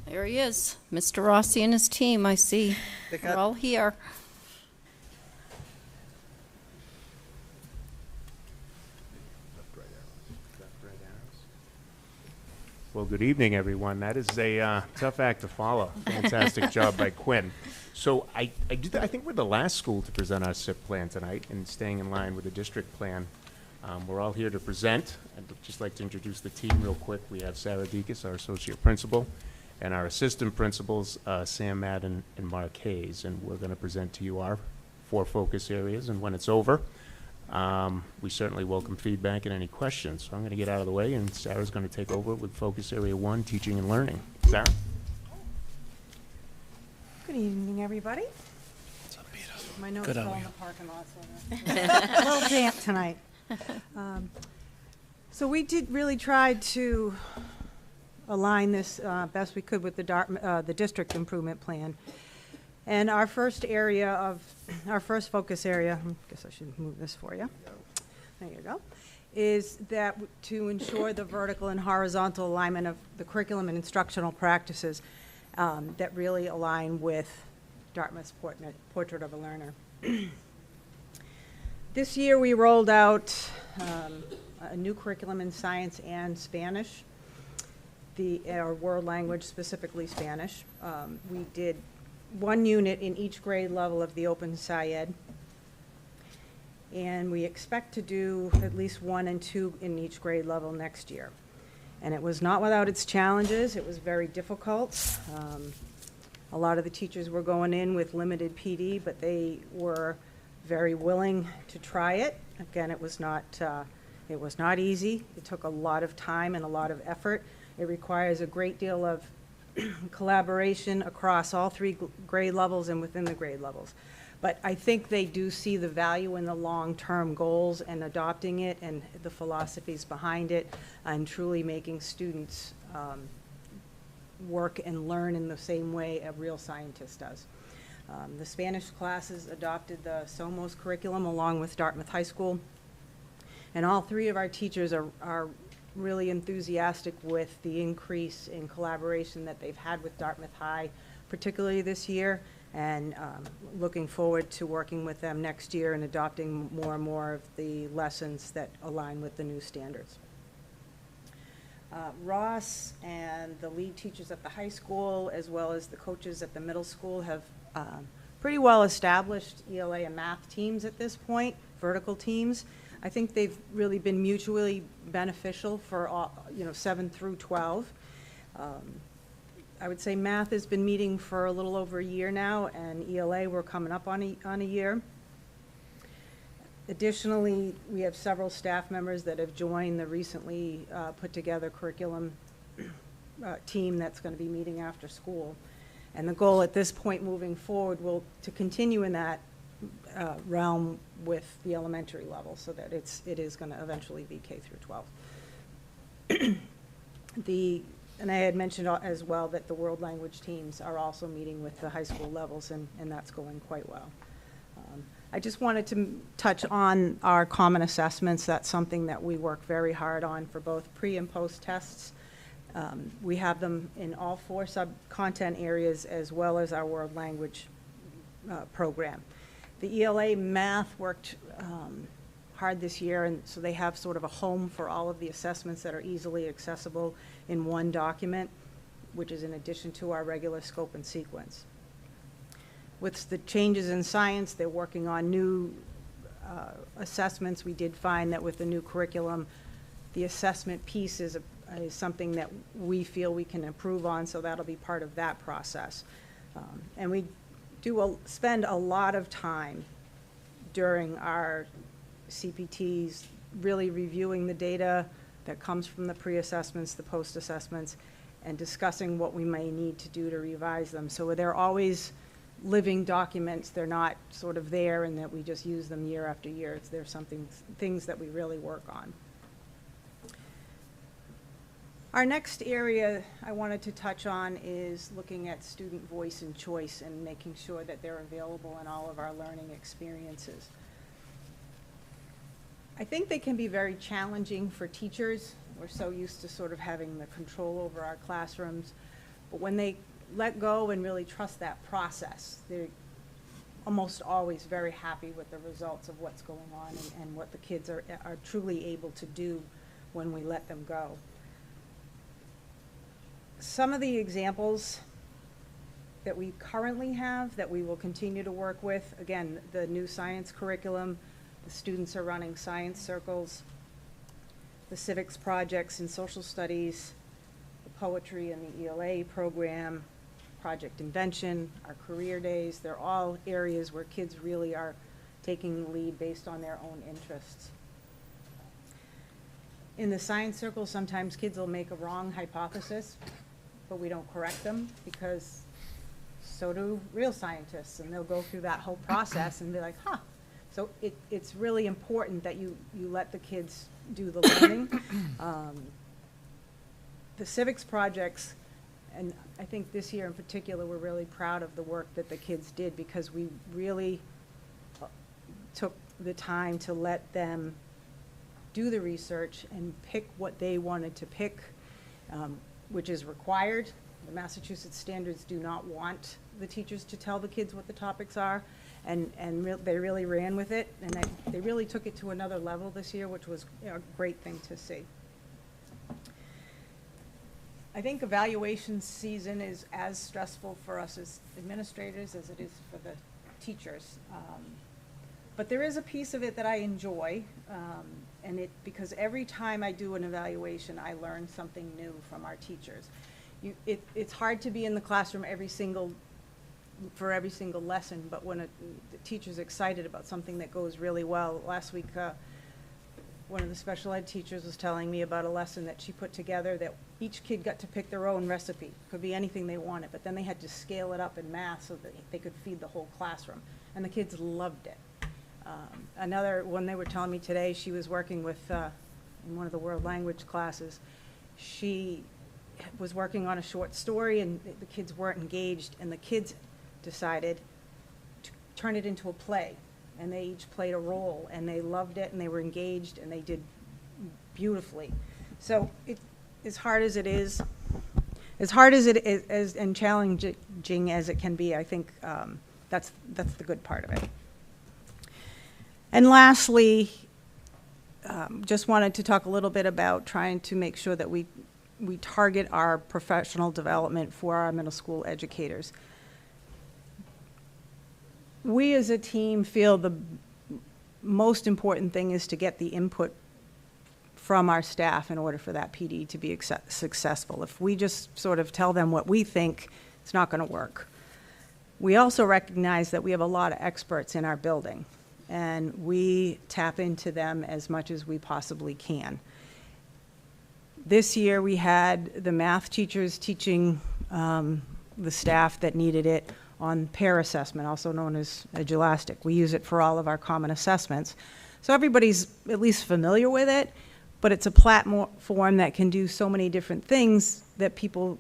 Speaker 5: There he is, Mr. Rossi and his team, I see. They're all here.
Speaker 15: Well, good evening, everyone. That is a tough act to follow. Fantastic job by Quinn. So I think we're the last school to present our SIP plan tonight, and staying in line with the district plan. We're all here to present. I'd just like to introduce the team real quick. We have Sarah Dekas, our associate principal, and our assistant principals, Sam Madden and Mark Hayes. And we're going to present to you our 4 focus areas. And when it's over, we certainly welcome feedback and any questions. So I'm going to get out of the way, and Sarah's going to take over with focus area 1, teaching and learning. Sarah?
Speaker 16: Good evening, everybody.
Speaker 7: What's up, Peter?
Speaker 16: My notes
Speaker 7: Good,
Speaker 16: fell
Speaker 7: how are
Speaker 16: in
Speaker 7: you?
Speaker 16: the parking lot, so a little damp tonight. So we did really try to align this best we could with the district improvement plan. And our first focus area, I guess I should move this for you. There you go. Is that to ensure the vertical and horizontal alignment of the curriculum and instructional practices that really align with Dartmouth's Portrait of a Learner. This year we rolled out a new curriculum in science and Spanish, our world language, specifically Spanish. We did 1 unit in each grade level of the Open SciEd, and we expect to do at least 1 and 2 in each grade level next year. And it was not without its challenges. It was very difficult. A lot of the teachers were going in with limited PD, but they were very willing to try it. Again, it was not easy. It took a lot of time and a lot of effort. It requires a great deal of collaboration across all three grade levels and within the grade levels. But I think they do see the value in the long-term goals and adopting it and the philosophies behind it and truly making students work and learn in the same way a real scientist does. The Spanish classes adopted the SOMOS curriculum along with Dartmouth High School. And all three of our teachers are really enthusiastic with the increase in collaboration that they've had with Dartmouth High, particularly this year, and looking forward to working with them next year and adopting more and more of the lessons that align with the new standards. Ross and the lead teachers at the high school, as well as the coaches at the middle school, have pretty well established ELA and math teams at this point, vertical teams. I think they've really been mutually beneficial for all, 7 through 12. I would say math has been meeting for a little over a year now, and ELA we're coming up on a year. Additionally, we have several staff members that have joined the recently put together curriculum team that's going to be meeting after school. And the goal at this point moving forward will to continue in that realm with the elementary level, so that it is going to eventually be K through 12. And I had mentioned as well that the world language teams are also meeting with the high school levels, and that's going quite well. I just wanted to touch on our common assessments. That's something that we work very hard on for both pre and post tests. We have them in all 4 sub-content areas as well as our world language program. The ELA math worked hard this year, and so they have sort of a home for all of the assessments that are easily accessible in one document, which is in addition to our regular scope and sequence. With the changes in science, they're working on new assessments. We did find that with the new curriculum, the assessment piece is something that we feel we can improve on, so that'll be part of that process. And we do spend a lot of time during our CPTs really reviewing the data that comes from the pre-assessments, the post-assessments, and discussing what we may need to do to revise them. So they're always living documents. They're not sort of there and that we just use them year after year. They're things that we really work on. Our next area I wanted to touch on is looking at student voice and choice and making sure that they're available in all of our learning experiences. I think they can be very challenging for teachers. We're so used to sort of having the control over our classrooms, but when they let go and really trust that process, they're almost always very happy with the results of what's going on and what the kids are truly able to do when we let them go. Some of the examples that we currently have that we will continue to work with, again, the new science curriculum, the students are running science circles, the civics projects and social studies, the poetry and the ELA program, project invention, our career days. They're all areas where kids really are taking the lead based on their own interests. In the science circle, sometimes kids will make a wrong hypothesis, but we don't correct them because so do real scientists, and they'll go through that whole process and be like, huh. So it's really important that you let the kids do the learning. The civics projects, and I think this year in particular, we're really proud of the work that the kids did because we really took the time to let them do the research and pick what they wanted to pick, which is required. The Massachusetts standards do not want the teachers to tell the kids what the topics are, and they really ran with it, and they really took it to another level this year, which was a great thing to see. I think evaluation season is as stressful for us as administrators as it is for the teachers. But there is a piece of it that I enjoy, because every time I do an evaluation, I learn something new from our teachers. It's hard to be in the classroom every single for every single lesson, but when the teacher's excited about something that goes really well. Last week, one of the special ed teachers was telling me about a lesson that she put together that each kid got to pick their own recipe. Could be anything they wanted, but then they had to scale it up in math so that they could feed the whole classroom. And the kids loved it. Another one they were telling me today, she was working with, in one of the world language classes, she was working on a short story and the kids weren't engaged, and the kids decided to turn it into a play. And they each played a role, and they loved it, and they were engaged, and they did beautifully. So as hard as it is, and challenging as it can be, I think that's the good part of it. And lastly, just wanted to talk a little bit about trying to make sure that we target our professional development for our middle school educators. We as a team feel the most important thing is to get the input from our staff in order for that PD to be successful. If we just sort of tell them what we think, it's not going to work. We also recognize that we have a lot of experts in our building, and we tap into them as much as we possibly can. This year we had the math teachers teaching the staff that needed it on pair assessment, also known as Edulastic. We use it for all of our common assessments. So everybody's at least familiar with it, but it's a platform that can do so many different things that people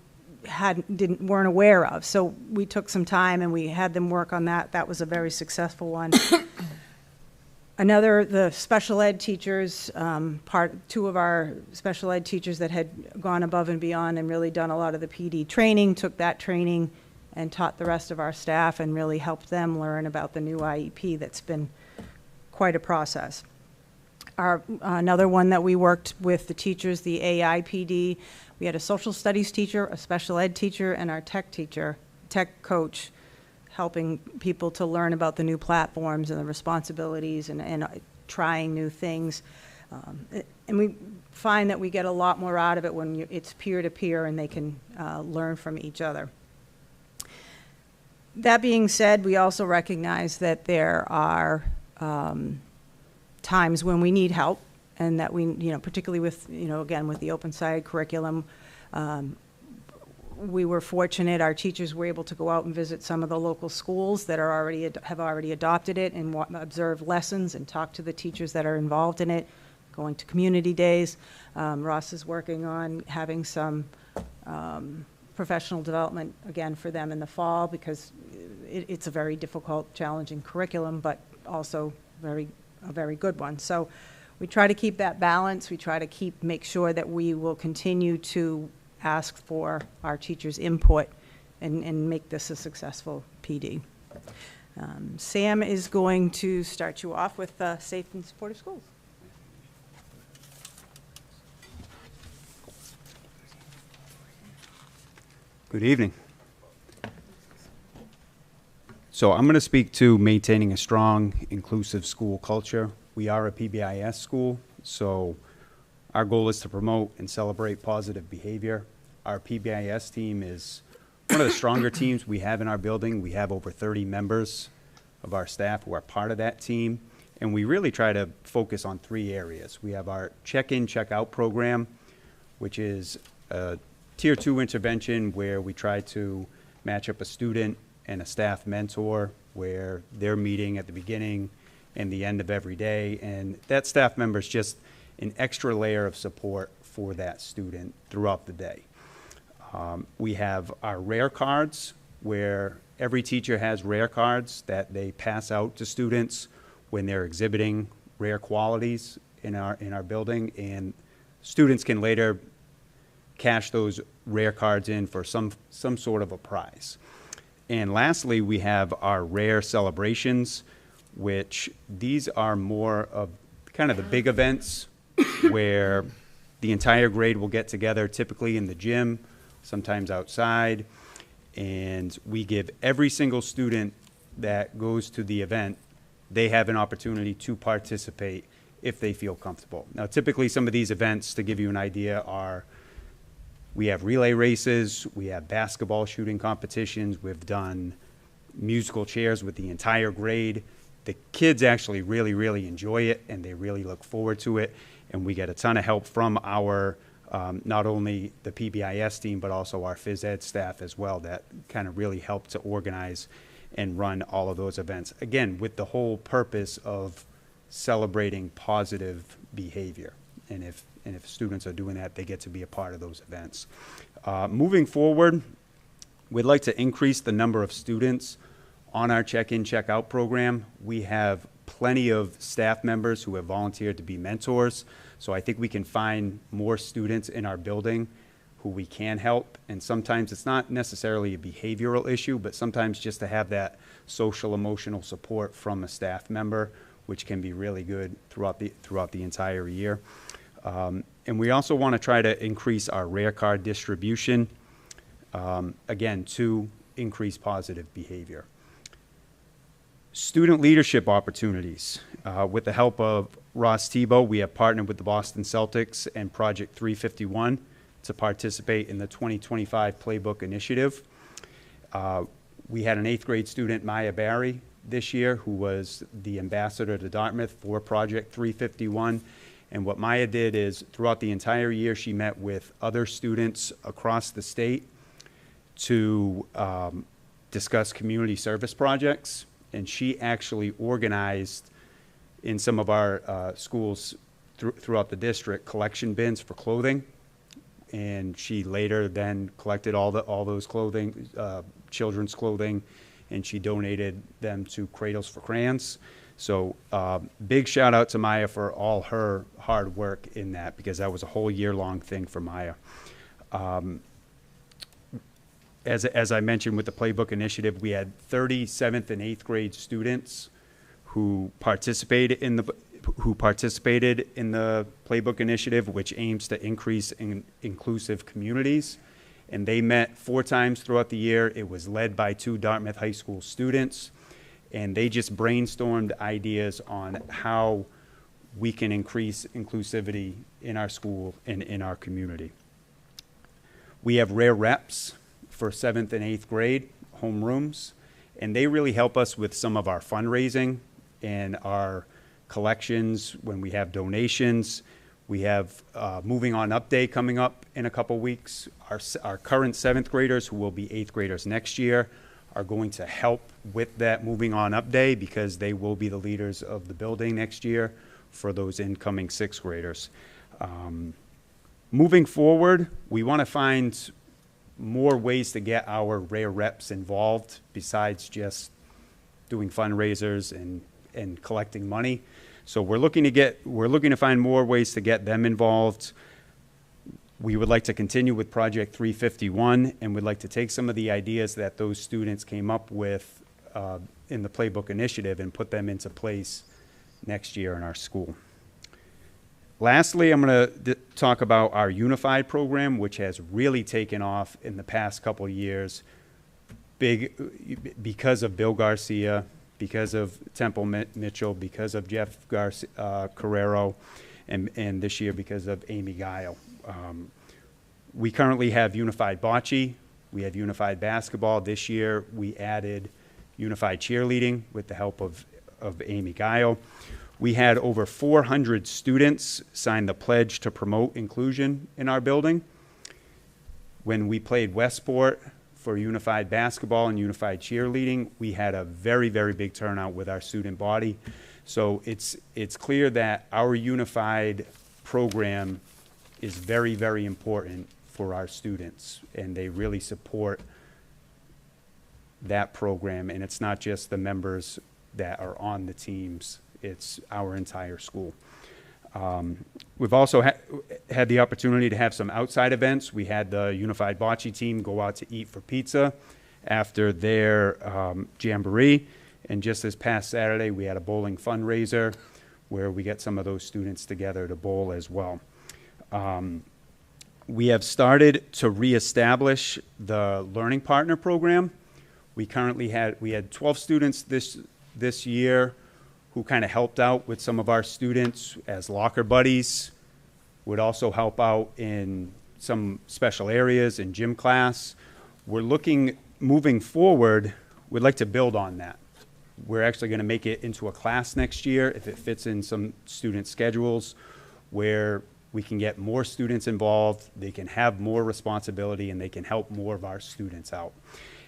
Speaker 16: weren't aware of. So we took some time and we had them work on that. That was a very successful one. The special ed teachers, two of our special ed teachers that had gone above and beyond and really done a lot of the PD training, took that training and taught the rest of our staff and really helped them learn about the new IEP. That's been quite a process. Another one that we worked with the teachers, the AIPD, we had a social studies teacher, a special ed teacher, and our tech coach, helping people to learn about the new platforms and the responsibilities and trying new things. And we find that we get a lot more out of it when it's peer-to-peer and they can learn from each other. That being said, we also recognize that there are times when we need help, and that we, particularly with, again, with the open-sided curriculum, we were fortunate. Our teachers were able to go out and visit some of the local schools that have already adopted it and observe lessons and talk to the teachers that are involved in it, going to community days. Ross is working on having some professional development again for them in the fall, because it's a very difficult, challenging curriculum, but also a very good one. So we try to keep that balance. We try to make sure that we will continue to ask for our teachers' input and make this a successful PD. Sam is going to start you off with Safe and Supportive Schools.
Speaker 17: Good evening. So I'm going to speak to maintaining a strong, inclusive school culture. We are a PBIS school, so our goal is to promote and celebrate positive behavior. Our PBIS team is one of the stronger teams we have in our building. We have over 30 members of our staff who are part of that team, and we really try to focus on 3 areas. We have our check-in, check-out program, which is a Tier 2 intervention where we try to match up a student and a staff mentor, where they're meeting at the beginning and the end of every day, and that staff member is just an extra layer of support for that student throughout the day. We have our rare cards, where every teacher has rare cards that they pass out to students when they're exhibiting rare qualities in our building, and students can later cash those rare cards in for some sort of a prize. And lastly, we have our rare celebrations, which these are more of kind of the big events where the entire grade will get together, typically in the gym, sometimes outside, and we give every single student that goes to the event, they have an opportunity to participate if they feel comfortable. Now, typically some of these events, to give you an idea, are we have relay races, we have basketball shooting competitions, we've done musical chairs with the entire grade. The kids actually really, really enjoy it, and they really look forward to it. And we get a ton of help from our, not only the PBIS team, but also our phys ed staff as well, that kind of really help to organize and run all of those events. Again, with the whole purpose of celebrating positive behavior. And if students are doing that, they get to be a part of those events. Moving forward, we'd like to increase the number of students on our check-in, check-out program. We have plenty of staff members who have volunteered to be mentors. So I think we can find more students in our building who we can help. And sometimes it's not necessarily a behavioral issue, but sometimes just to have that social emotional support from a staff member, which can be really good throughout the entire year. And we also want to try to increase our rare card distribution, again, to increase positive behavior. Student leadership opportunities. With the help of Ross Tebow, we have partnered with the Boston Celtics and Project 351 to participate in the 2025 Playbook Initiative. We had an 8th grade student, Maya Barry, this year, who was the ambassador to Dartmouth for Project 351. And what Maya did is, throughout the entire year, she met with other students across the state to discuss community service projects. And she actually organized in some of our schools throughout the district collection bins for clothing. And she later then collected all those clothing, children's clothing, and she donated them to Cradles for Crayons. So big shout out to Maya for all her hard work in that, because that was a whole year-long thing for Maya. As I mentioned with the Playbook Initiative, we had 30 7th and 8th grade students who participated in the Playbook Initiative, which aims to increase inclusive communities. And they met 4 times throughout the year. It was led by 2 Dartmouth High School students. And they just brainstormed ideas on how we can increase inclusivity in our school and in our community. We have rare reps for 7th and 8th grade, homerooms, and they really help us with some of our fundraising and our collections when we have donations. We have Moving On Up Day coming up in a couple weeks. Our current 7th graders, who will be 8th graders next year, are going to help with that Moving On Up Day, because they will be the leaders of the building next year for those incoming 6th graders. Moving forward, we want to find more ways to get our rare reps involved besides just doing fundraisers and collecting money. So we're looking to find more ways to get them involved. We would like to continue with Project 351, and would like to take some of the ideas that those students came up with in the Playbook Initiative and put them into place next year in our school. Lastly, I'm going to talk about our Unified program, which has really taken off in the past couple of years, because of Bill Garcia, because of Temple Mitchell, because of Jeff Carrero, and this year because of Amy Guile. We currently have Unified Bocce. We have Unified Basketball. This year, we added Unified Cheerleading with the help of Amy Guile. We had over 400 students sign the pledge to promote inclusion in our building. When we played Westport for Unified Basketball and Unified Cheerleading, we had a very, very big turnout with our student body. So it's clear that our Unified program is very, very important for our students, and they really support that program. And it's not just the members that are on the teams, it's our entire school. We've also had the opportunity to have some outside events. We had the Unified Bocce team go out to eat for pizza after their jamboree. And just this past Saturday, we had a bowling fundraiser where we get some of those students together to bowl as well. We have started to reestablish the Learning Partner program. We had 12 students this year who kind of helped out with some of our students as locker buddies, would also help out in some special areas in gym class. Moving forward, we'd like to build on that. We're actually going to make it into a class next year if it fits in some student schedules, where we can get more students involved, they can have more responsibility, and they can help more of our students out.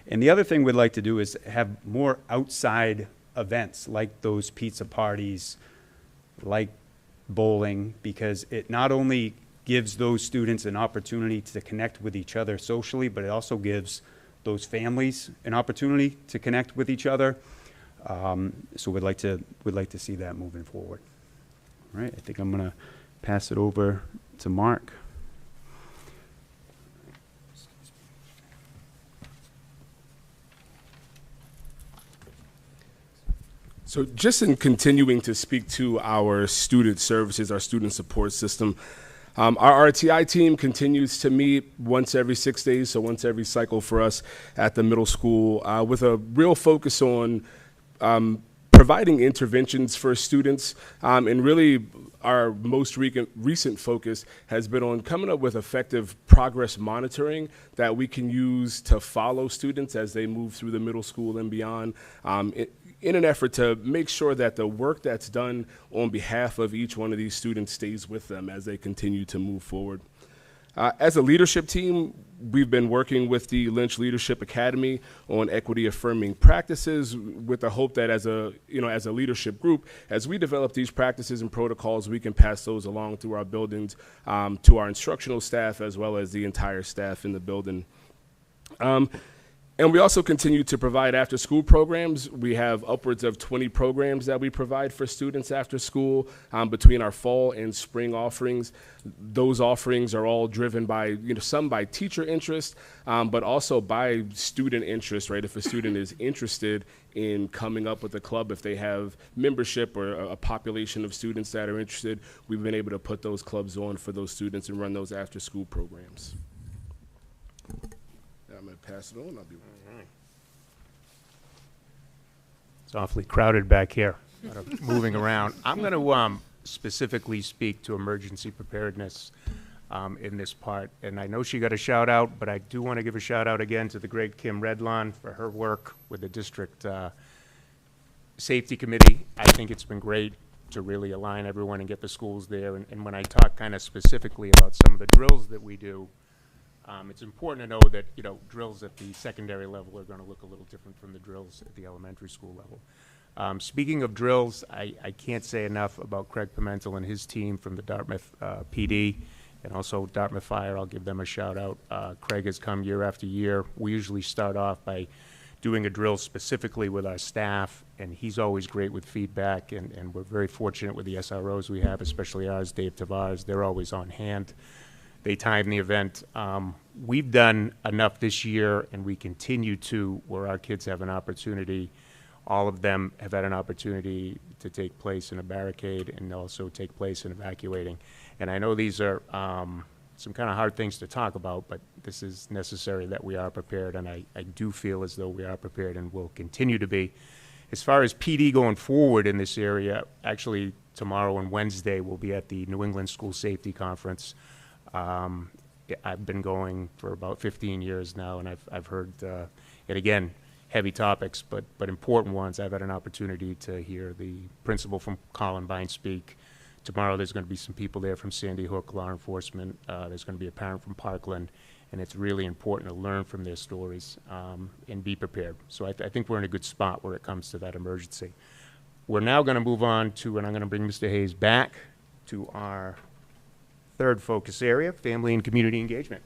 Speaker 17: And the other thing we'd like to do is have more outside events like those pizza parties, like bowling, because it not only gives those students an opportunity to connect with each other socially, but it also gives those families an opportunity to connect with each other. So we'd like to see that moving forward. All right, I think I'm going to pass it over to Mark.
Speaker 18: So just in continuing to speak to our student services, our student support system, our RTI team continues to meet once every 6 days, so once every cycle for us at the middle school, with a real focus on providing interventions for students, and really our most recent focus has been on coming up with effective progress monitoring that we can use to follow students as they move through the middle school and beyond, in an effort to make sure that the work that's done on behalf of each one of these students stays with them as they continue to move forward. As a leadership team, we've been working with the Lynch Leadership Academy on equity affirming practices with the hope that as a leadership group, as we develop these practices and protocols, we can pass those along through our buildings to our instructional staff as well as the entire staff in the building. And we also continue to provide after-school programs. We have upwards of 20 programs that we provide for students after school between our fall and spring offerings. Those offerings are all driven by, some by teacher interest, but also by student interest, right? If a student is interested in coming up with a club, if they have membership or a population of students that are interested, we've been able to put those clubs on for those students and run those after-school programs. I'm going to pass it on. I'll be right.
Speaker 15: It's awfully crowded back here, moving around. I'm going to specifically speak to emergency preparedness in this part. And I know she got a shout out, but I do want to give a shout out again to the great Kim Redlawn for her work with the district safety committee. I think it's been great to really align everyone and get the schools there. And when I talk kind of specifically about some of the drills that we do, it's important to know that, drills at the secondary level are going to look a little different from the drills at the elementary school level. Speaking of drills, I can't say enough about Craig Pimentel and his team from the Dartmouth PD and also Dartmouth Fire. I'll give them a shout out. Craig has come year after year. We usually start off by doing a drill specifically with our staff, and he's always great with feedback, and we're very fortunate with the SROs we have, especially ours, Dave Tavares. They're always on hand. They time the event. We've done enough this year, and we continue to, where our kids have an opportunity. All of them have had an opportunity to take place in a barricade and also take place in evacuating. And I know these are some kind of hard things to talk about, but this is necessary that we are prepared, and I do feel as though we are prepared and will continue to be. As far as PD going forward in this area, actually tomorrow and Wednesday we'll be at the New England School Safety Conference. I've been going for about 15 years now, and I've heard, and again, heavy topics, but important ones. I've had an opportunity to hear the principal from Columbine speak. Tomorrow there's going to be some people there from Sandy Hook, law enforcement. There's going to be a parent from Parkland, and it's really important to learn from their stories and be prepared. So I think we're in a good spot where it comes to that emergency. We're now going to move on to, and I'm going to bring Mr. Hayes back to our third focus area, family and community engagement.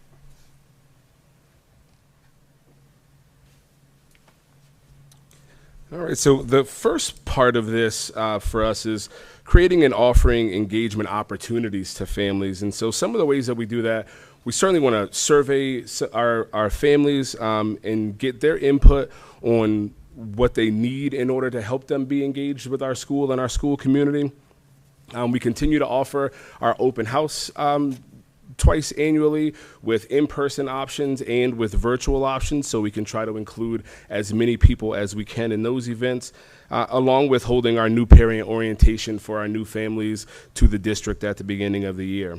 Speaker 18: All right, so the first part of this for us is creating and offering engagement opportunities to families. And so some of the ways that we do that, we certainly want to survey our families and get their input on what they need in order to help them be engaged with our school and our school community. We continue to offer our open house twice annually with in-person options and with virtual options, so we can try to include as many people as we can in those events, along with holding our new parent orientation for our new families to the district at the beginning of the year.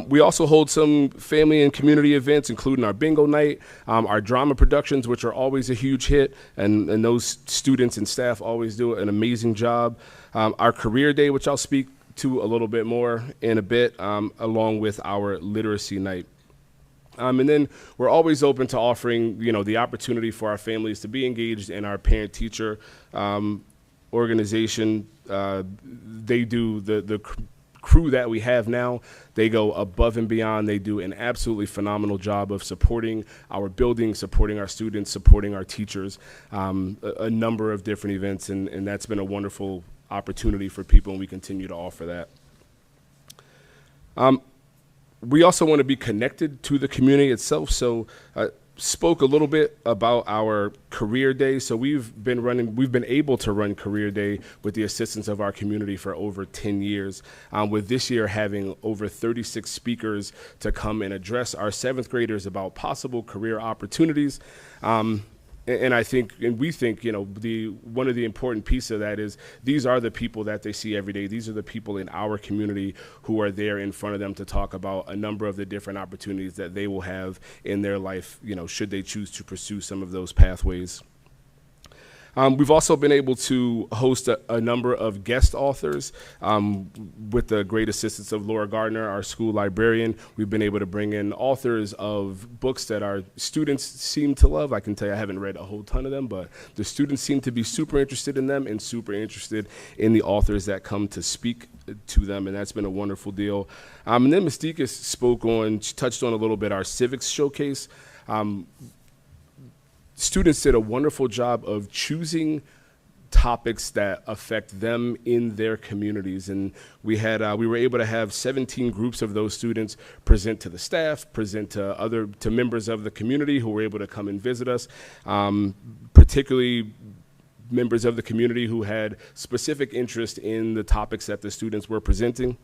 Speaker 18: We also hold some family and community events, including our bingo night, our drama productions, which are always a huge hit, and those students and staff always do an amazing job. Our career day, which I'll speak to a little bit more in a bit, along with our literacy night. And then we're always open to offering, the opportunity for our families to be engaged in our parent-teacher organization. They do the crew that we have now. They go above and beyond. They do an absolutely phenomenal job of supporting our building, supporting our students, supporting our teachers, a number of different events, and that's been a wonderful opportunity for people, and we continue to offer that. We also want to be connected to the community itself, so spoke a little bit about our career day. So we've been able to run career day with the assistance of our community for over 10 years, with this year having over 36 speakers to come and address our 7th graders about possible career opportunities. And I think, and we think, one of the important pieces of that is these are the people that they see every day. These are the people in our community who are there in front of them to talk about a number of the different opportunities that they will have in their life, should they choose to pursue some of those pathways. We've also been able to host a number of guest authors with the great assistance of Laura Gardner, our school librarian. We've been able to bring in authors of books that our students seem to love. I can tell you I haven't read a whole ton of them, but the students seem to be super interested in them and super interested in the authors that come to speak to them, and that's been a wonderful deal. And then Mystika touched on a little bit our civics showcase. Students did a wonderful job of choosing topics that affect them in their communities, and we were able to have 17 groups of those students present to the staff, present to members of the community who were able to come and visit us, particularly members of the community who had specific interest in the topics that the students were presenting.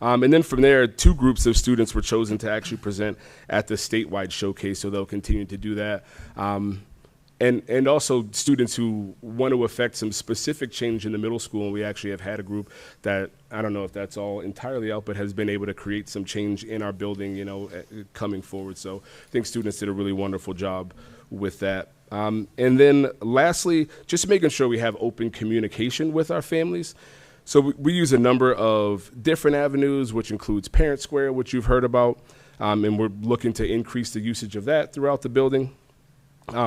Speaker 18: And then from there, 2 groups of students were chosen to actually present at the statewide showcase, so they'll continue to do that. And also students who want to affect some specific change in the middle school, and we actually have had a group that, I don't know if that's all entirely out, but has been able to create some change in our building, coming forward. So I think students did a really wonderful job with that. And then lastly, just making sure we have open communication with our families. So we use a number of different avenues, which includes Parent Square, which you've heard about, and we're looking to increase the usage of that throughout the building.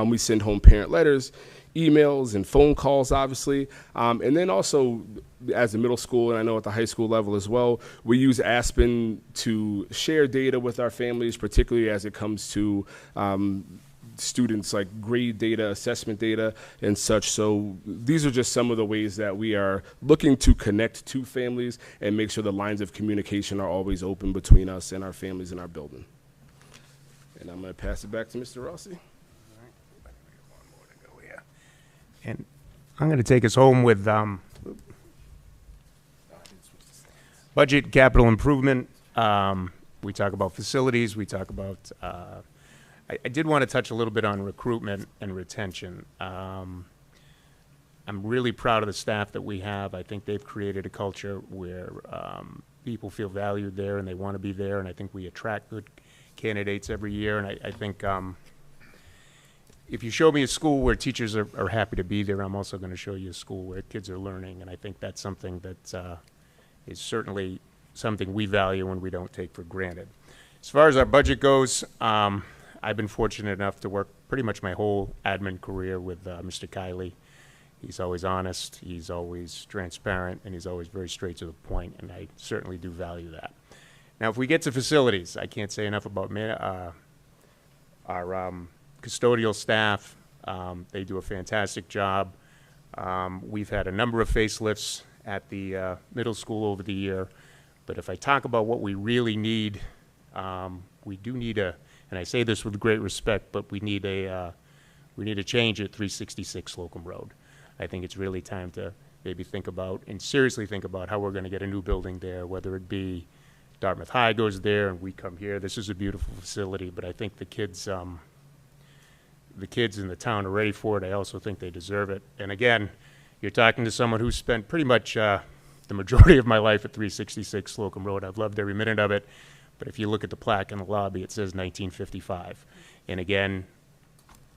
Speaker 18: We send home parent letters, emails, and phone calls, obviously. And then also, as a middle school, and I know at the high school level as well, we use Aspen to share data with our families, particularly as it comes to students like grade data, assessment data, and such. So these are just some of the ways that we are looking to connect to families and make sure the lines of communication are always open between us and our families in our building. And I'm going to pass it back to Mr. Rossi.
Speaker 15: And I'm going to take us home with budget capital improvement. We talk about facilities. We talk about I did want to touch a little bit on recruitment and retention. I'm really proud of the staff that we have. I think they've created a culture where people feel valued there and they want to be there, and I think we attract good candidates every year. And I think if you show me a school where teachers are happy to be there, I'm also going to show you a school where kids are learning, and I think that's something that is certainly something we value and we don't take for granted. As far as our budget goes, I've been fortunate enough to work pretty much my whole admin career with Mr. Kiley. He's always honest, he's always transparent, and he's always very straight to the point, and I certainly do value that. Now, if we get to facilities, I can't say enough about our custodial staff. They do a fantastic job. We've had a number of facelifts at the middle school over the year, but if I talk about what we really need, we do need and I say this with great respect, but we need a change at 366 Slocum Road. I think it's really time to maybe think about and seriously think about how we're going to get a new building there, whether it be Dartmouth High goes there and we come here. This is a beautiful facility, but I think the kids in the town are ready for it. I also think they deserve it. And again, you're talking to someone who's spent pretty much the the majority of my life at 366 Slocum Road. I've loved every minute of it. But if you look at the plaque in the lobby, it says 1955. And again,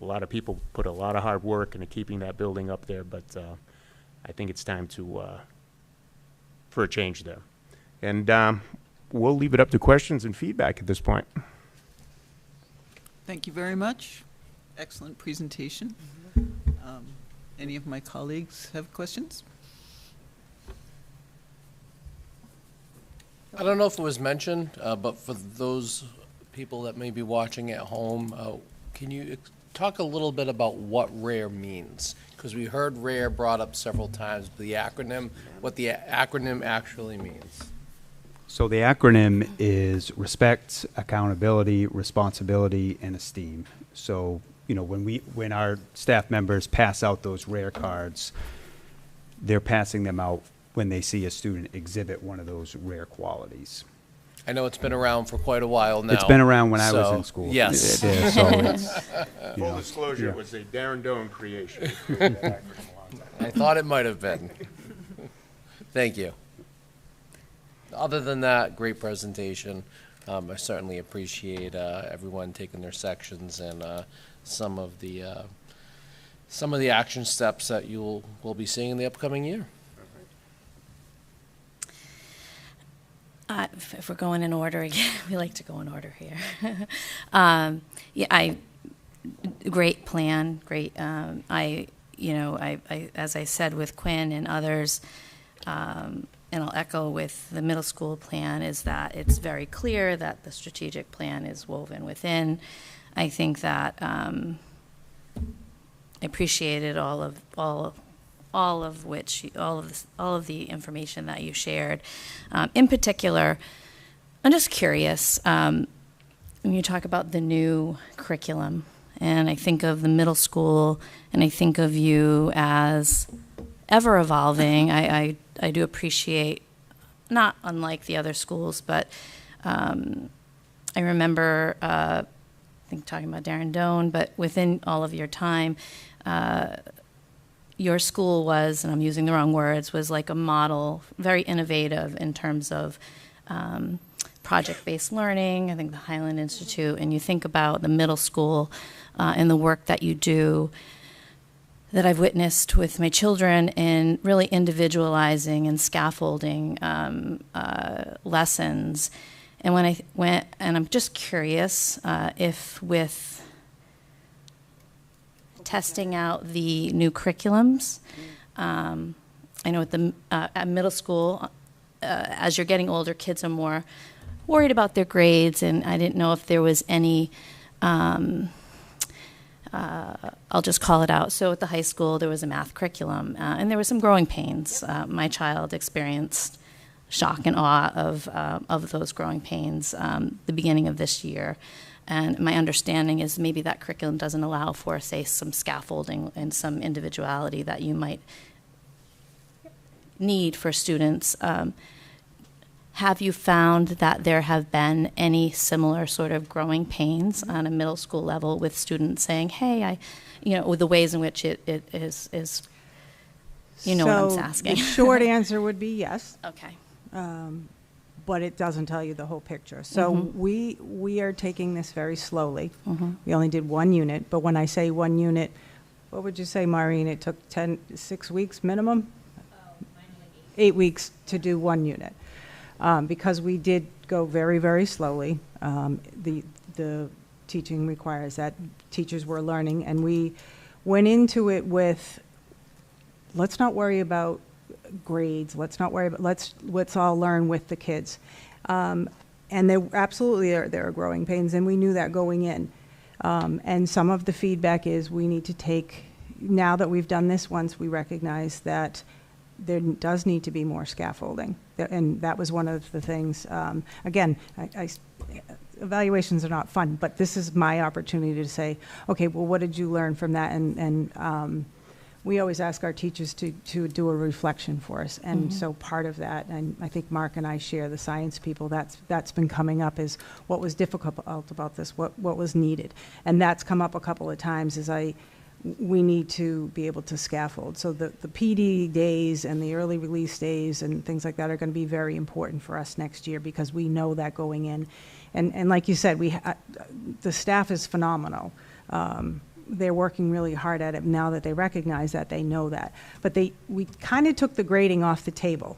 Speaker 15: a lot of people put a lot of hard work into keeping that building up there, but I think it's time for a change there. And we'll leave it up to questions and feedback at this point.
Speaker 1: Thank you very much. Excellent presentation. Any of my colleagues have questions?
Speaker 7: I don't know if it was mentioned, but for those people that may be watching at home, can you talk a little bit about what RARE means? Because we heard RARE brought up several times, the acronym, what the acronym actually means.
Speaker 17: So the acronym is respect, accountability, responsibility, and esteem. So, you know, when our staff members pass out those RARE cards, they're passing them out when they see a student exhibit one of those rare qualities.
Speaker 7: I know it's been around for quite a while now.
Speaker 17: It's been around when I was in school.
Speaker 7: Yes.
Speaker 17: Yeah, so it's,
Speaker 15: Full disclosure, it was a Darren Doan creation.
Speaker 7: I thought it might have been. Thank you. Other than that, great presentation. I certainly appreciate everyone taking their sections and some of the action steps that we'll be seeing in the upcoming year.
Speaker 14: If we're going in order again, we like to go in order here. Great plan, great. I, as I said with Quinn and others, and I'll echo with the middle school plan, is that it's very clear that the strategic plan is woven within. I think that I appreciated all of the information that you shared. In particular, I'm just curious, when you talk about the new curriculum, and I think of the middle school, and I think of you as ever evolving. I do appreciate, not unlike the other schools, but I remember, I think talking about Darren Doan, but within all of your time, your school was, and I'm using the wrong words, was like a model, very innovative in terms of project-based learning. I think the Highland Institute, and you think about the middle school and the work that you do that I've witnessed with my children in really individualizing and scaffolding lessons. And when I went, and I'm just curious if with testing out the new curriculums. I know at middle school, as you're getting older, kids are more worried about their grades, and I didn't know if there was any, I'll just call it out. So at the high school, there was a math curriculum, and there were some growing pains. My child experienced shock and awe of those growing pains the beginning of this year. And my understanding is maybe that curriculum doesn't allow for, say, some scaffolding and some individuality that you might need for students. Have you found that there have been any similar sort of growing pains on a middle school level with students saying, hey, with the ways in which it is what I'm asking?
Speaker 16: The short answer would be yes.
Speaker 14: Okay.
Speaker 16: But it doesn't tell you the whole picture. So we are taking this very slowly. We only did one unit, but when I say one unit, what would you say, Maureen? It took 6 weeks minimum? 8 weeks to do one unit. Because we did go very, very slowly. The teaching requires that. Teachers were learning, and we went into it with, let's not worry about grades. Let's not worry about, let's all learn with the kids. And there absolutely there are growing pains, and we knew that going in. And some of the feedback is we need to take, now that we've done this once, we recognize that there does need to be more scaffolding. And that was one of the things, again, evaluations are not fun, but this is my opportunity to say, okay, well, what did you learn from that? And we always ask our teachers to do a reflection for us. And so part of that, and I think Mark and I share, the science people, that's been coming up, is what was difficult about this, what was needed. And that's come up a couple of times as we need to be able to scaffold. So the PD days and the early release days and things like that are going to be very important for us next year, because we know that going in. And like you said, the staff is phenomenal. They're working really hard at it now that they recognize that, they know that. But we kind of took the grading off the table.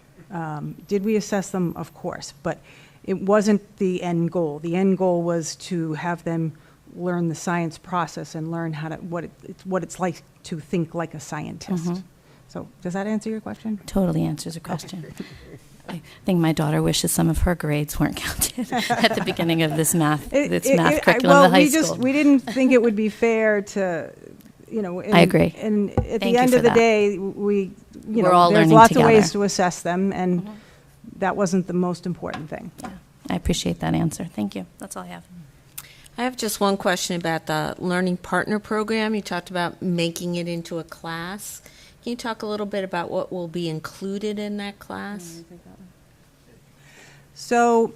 Speaker 16: Did we assess them? Of course, but it wasn't the end goal. The end goal was to have them learn the science process and learn how to what it's like to think like a scientist.
Speaker 14: Mhm.
Speaker 16: So does that answer your question?
Speaker 14: Totally answers your question. I think my daughter wishes some of her grades weren't counted at the beginning of this math curriculum in high school.
Speaker 16: We didn't think it would be fair to,
Speaker 14: I agree.
Speaker 16: And at
Speaker 14: Thank
Speaker 16: the
Speaker 14: you
Speaker 16: end
Speaker 14: for
Speaker 16: of the
Speaker 14: that.
Speaker 16: day,
Speaker 14: We're
Speaker 16: there's
Speaker 14: all learning
Speaker 16: lots
Speaker 14: together.
Speaker 16: of ways to assess them, and that wasn't the most important thing.
Speaker 14: I appreciate that answer. Thank you. That's all I have.
Speaker 8: I have just one question about the Learning Partner Program. You talked about making it into a class. Can you talk a little bit about what will be included in that class?
Speaker 16: So,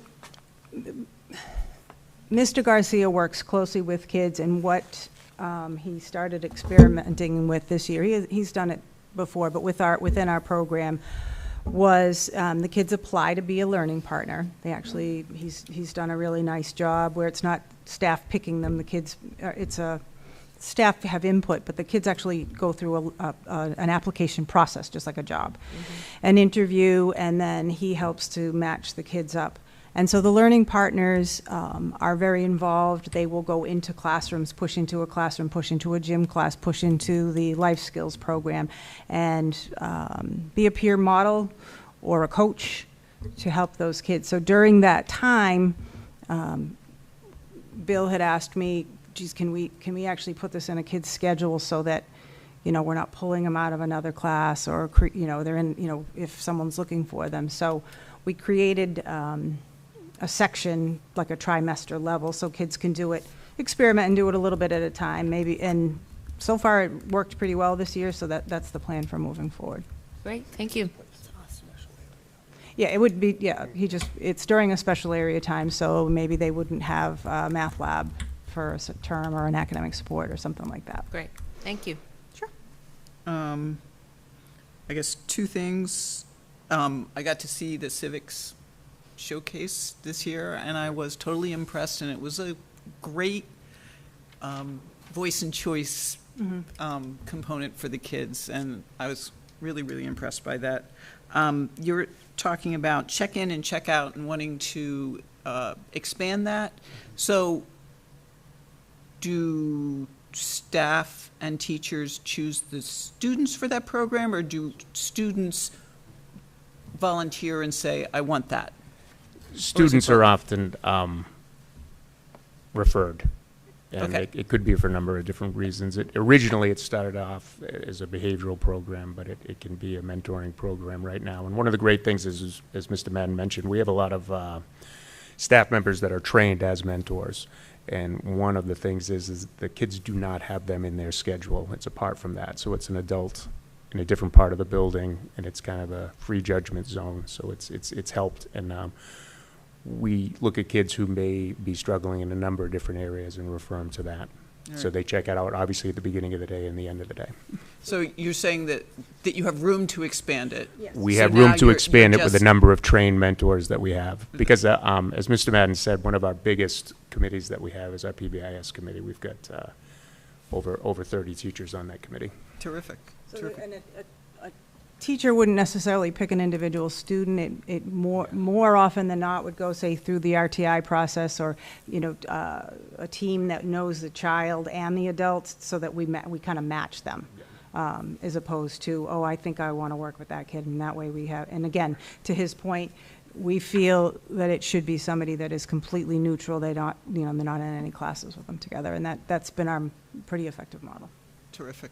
Speaker 16: Mr. Garcia works closely with kids, and what he started experimenting with this year, he's done it before, but within our program, was the kids apply to be a learning partner. They actually, he's done a really nice job where it's not staff picking them. The kids, staff have input, but the kids actually go through an application process, just like a job, an interview, and then he helps to match the kids up. And so the learning partners are very involved. They will go into classrooms, push into a classroom, push into a gym class, push into the life skills program, and be a peer model or a coach to help those kids. So during that time, Bill had asked me, geez, can we actually put this in a kid's schedule so that, we're not pulling them out of another class, or, they're in, if someone's looking for them. So we created a section, like a trimester level, so kids can do it, experiment and do it a little bit at a time, maybe. And so far it worked pretty well this year, so that's the plan for moving forward.
Speaker 8: Great, thank you.
Speaker 16: Yeah, it would be, it's during a special area time, so maybe they wouldn't have a math lab for a term or an academic support or something like that.
Speaker 8: Great, thank you.
Speaker 1: Sure. I guess two things. I got to see the civics showcase this year, and I was totally impressed, and it was a great voice and choice component for the kids, and I was really, really impressed by that. You're talking about check-in and check-out and wanting to expand that. So do staff and teachers choose the students for that program, or do students volunteer and say, I want that?
Speaker 15: Students are often referred, and
Speaker 1: Okay.
Speaker 15: it could be for a number of different reasons. Originally, it started off as a behavioral program, but it can be a mentoring program right now. And one of the great things is, as Mr. Madden mentioned, we have a lot of staff members that are trained as mentors. And one of the things is the kids do not have them in their schedule. It's apart from that. So it's an adult in a different part of the building, and it's kind of a free judgment zone. So it's helped. And we look at kids who may be struggling in a number of different areas and refer them to that.
Speaker 1: All
Speaker 15: So
Speaker 1: right.
Speaker 15: they check it out, obviously, at the beginning of the day and the end of the day.
Speaker 1: So you're saying that you have room to expand it?
Speaker 15: We
Speaker 1: So
Speaker 15: have
Speaker 1: now
Speaker 15: room to
Speaker 1: you're
Speaker 15: expand it with
Speaker 1: just-
Speaker 15: the number of trained mentors that we have. Because as Mr. Madden said, one of our biggest committees that we have is our PBIS committee. We've got over 30 teachers on that committee.
Speaker 1: Terrific. Terrific.
Speaker 16: And a teacher wouldn't necessarily pick an individual student. It more often than not would go, say, through the RTI process, or a team that knows the child and the adults, so that we kind of match them, as opposed to, oh, I think I want to work with that kid, and that way we have. And again, to his point, we feel that it should be somebody that is completely neutral. They're not in any classes with them together, and that's been our pretty effective model.
Speaker 1: Terrific.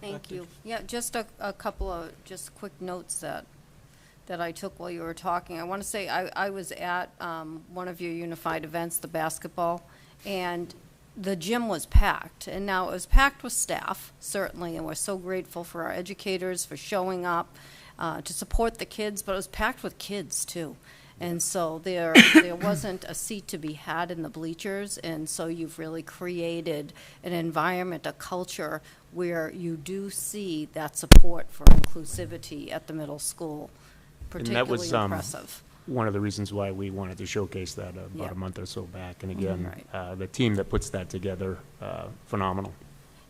Speaker 5: Thank you. Yeah, just a couple of just quick notes that I took while you were talking. I want to say I was at one of your unified events, the basketball, and the gym was packed. And now it was packed with staff, certainly, and we're so grateful for our educators for showing up to support the kids, but it was packed with kids, too. And so there wasn't a seat to be had in the bleachers, and so you've really created an environment, a culture where you do see that support for inclusivity at the middle school, particularly
Speaker 15: and that was,
Speaker 5: impressive.
Speaker 15: one of the reasons why we wanted to showcase that about a month or so back. And again, the team that puts that together, phenomenal.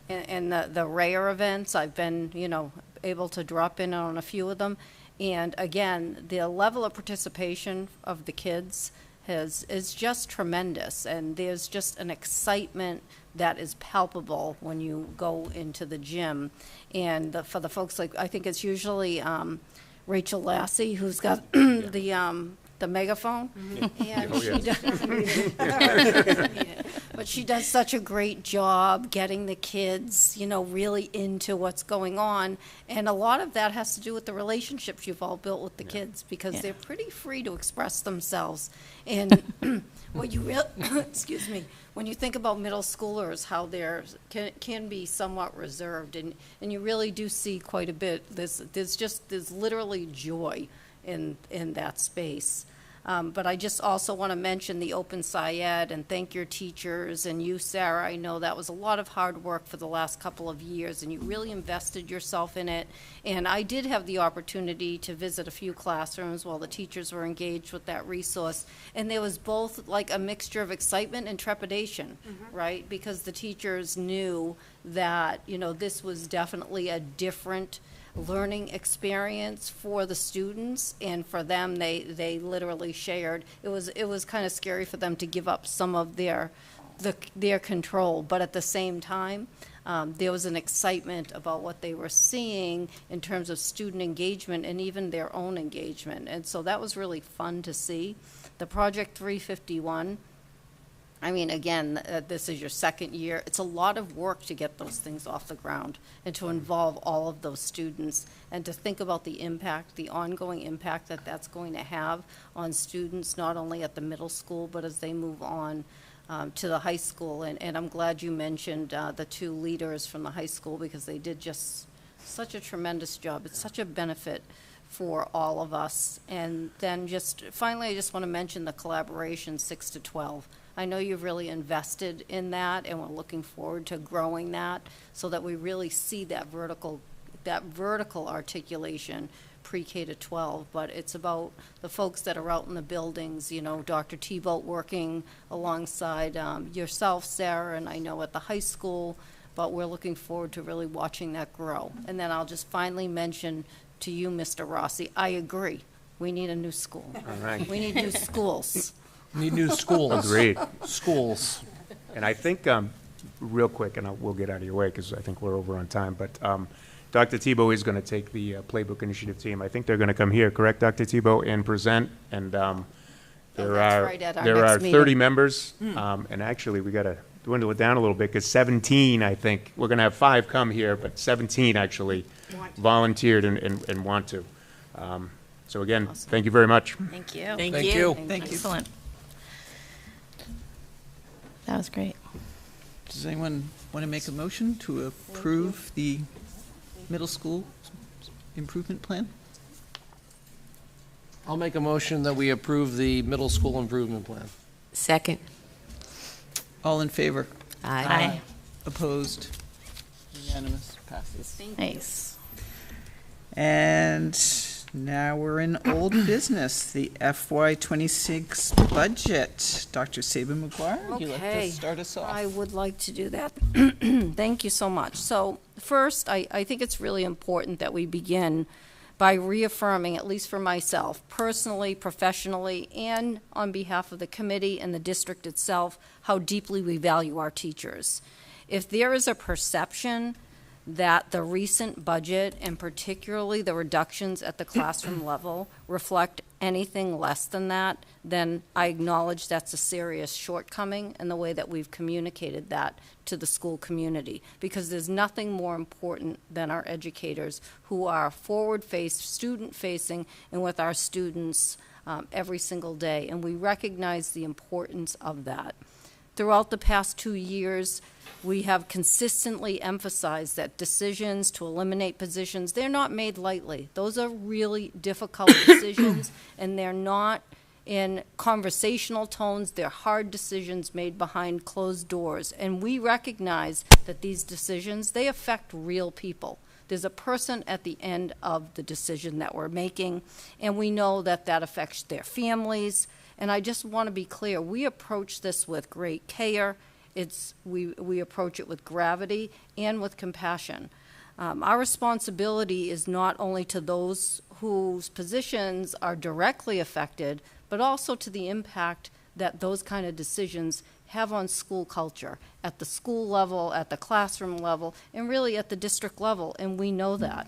Speaker 5: And the rare events, I've been, able to drop in on a few of them. And again, the level of participation of the kids is just tremendous. And there's just an excitement that is palpable when you go into the gym. And for the folks, I think it's usually Rachel Lassie who's got the megaphone. But she does such a great job getting the kids, really into what's going on. And a lot of that has to do with the relationships you've all built with the kids, because they're pretty free to express themselves. And what you excuse me, when you think about middle schoolers, how they're can be somewhat reserved, and you really do see quite a bit. There's literally joy in that space. But I just also want to mention the Open Syed and thank your teachers and you, Sarah. I know that was a lot of hard work for the last couple of years, and you really invested yourself in it. And I did have the opportunity to visit a few classrooms while the teachers were engaged with that resource. And there was both like a mixture of excitement and trepidation, right? Because the teachers knew that, this was definitely a different learning experience for the students, and for them, they literally shared. It was kind of scary for them to give up some of their control, but at the same time, there was an excitement about what they were seeing in terms of student engagement and even their own engagement, and so that was really fun to see. The Project 351. I mean, again, this is your second year. It's a lot of work to get those things off the ground and to involve all of those students and to think about the impact, the ongoing impact that that's going to have on students, not only at the middle school, but as they move on to the high school. And I'm glad you mentioned the two leaders from the high school, because they did just such a tremendous job. It's such a benefit for all of us. And then just finally, I just want to mention the collaboration 6 to 12. I know you've really invested in that, and we're looking forward to growing that so that we really see that vertical articulation pre-K to 12. But it's about the folks that are out in the buildings, Dr. T-Boat working alongside yourself, Sarah, and I know at the high school, but we're looking forward to really watching that grow. And then I'll just finally mention to you, Mr. Rossi, I agree. We need a new school.
Speaker 15: All right.
Speaker 5: We need new schools.
Speaker 7: Need new schools.
Speaker 15: Agreed.
Speaker 7: Schools.
Speaker 15: And I think, real quick, and we'll get out of your way because I think we're over on time, but Dr. Tebow is going to take the Playbook Initiative team. I think they're going to come here, correct, Dr. Tebow, and present. And there are 30 members. And actually, we got to dwindle it down a little bit because 17, I think, we're going to have 5 come here, but 17 actually volunteered and want to. So again, thank you very much.
Speaker 14: Thank you.
Speaker 7: Thank you.
Speaker 1: Thank you.
Speaker 14: Excellent. That was great.
Speaker 1: Does anyone want to make a motion to approve the middle school improvement plan?
Speaker 7: I'll make a motion that we approve the middle school improvement plan.
Speaker 8: Second.
Speaker 1: All in favor?
Speaker 14: Aye.
Speaker 1: Opposed? Unanimous? Passes.
Speaker 14: Nice.
Speaker 1: And now we're in old business, the FY26 budget. Dr. Sabin McGuire, would you like to start us off?
Speaker 5: I would like to do that. Thank you so much. So first, I think it's really important that we begin by reaffirming, at least for myself, personally, professionally, and on behalf of the committee and the district itself, how deeply we value our teachers. If there is a perception that the recent budget, and particularly the reductions at the classroom level, reflect anything less than that, then I acknowledge that's a serious shortcoming in the way that we've communicated that to the school community, because there's nothing more important than our educators who are forward-faced, student-facing, and with our students every single day, and we recognize the importance of that. Throughout the past 2 years, we have consistently emphasized that decisions to eliminate positions, they're not made lightly. Those are really difficult decisions, and they're not in conversational tones. They're hard decisions made behind closed doors. And we recognize that these decisions, they affect real people. There's a person at the end of the decision that we're making, and we know that that affects their families. And I just want to be clear, we approach this with great care. We approach it with gravity and with compassion. Our responsibility is not only to those whose positions are directly affected, but also to the impact that those kind of decisions have on school culture, at the school level, at the classroom level, and really at the district level, and we know that.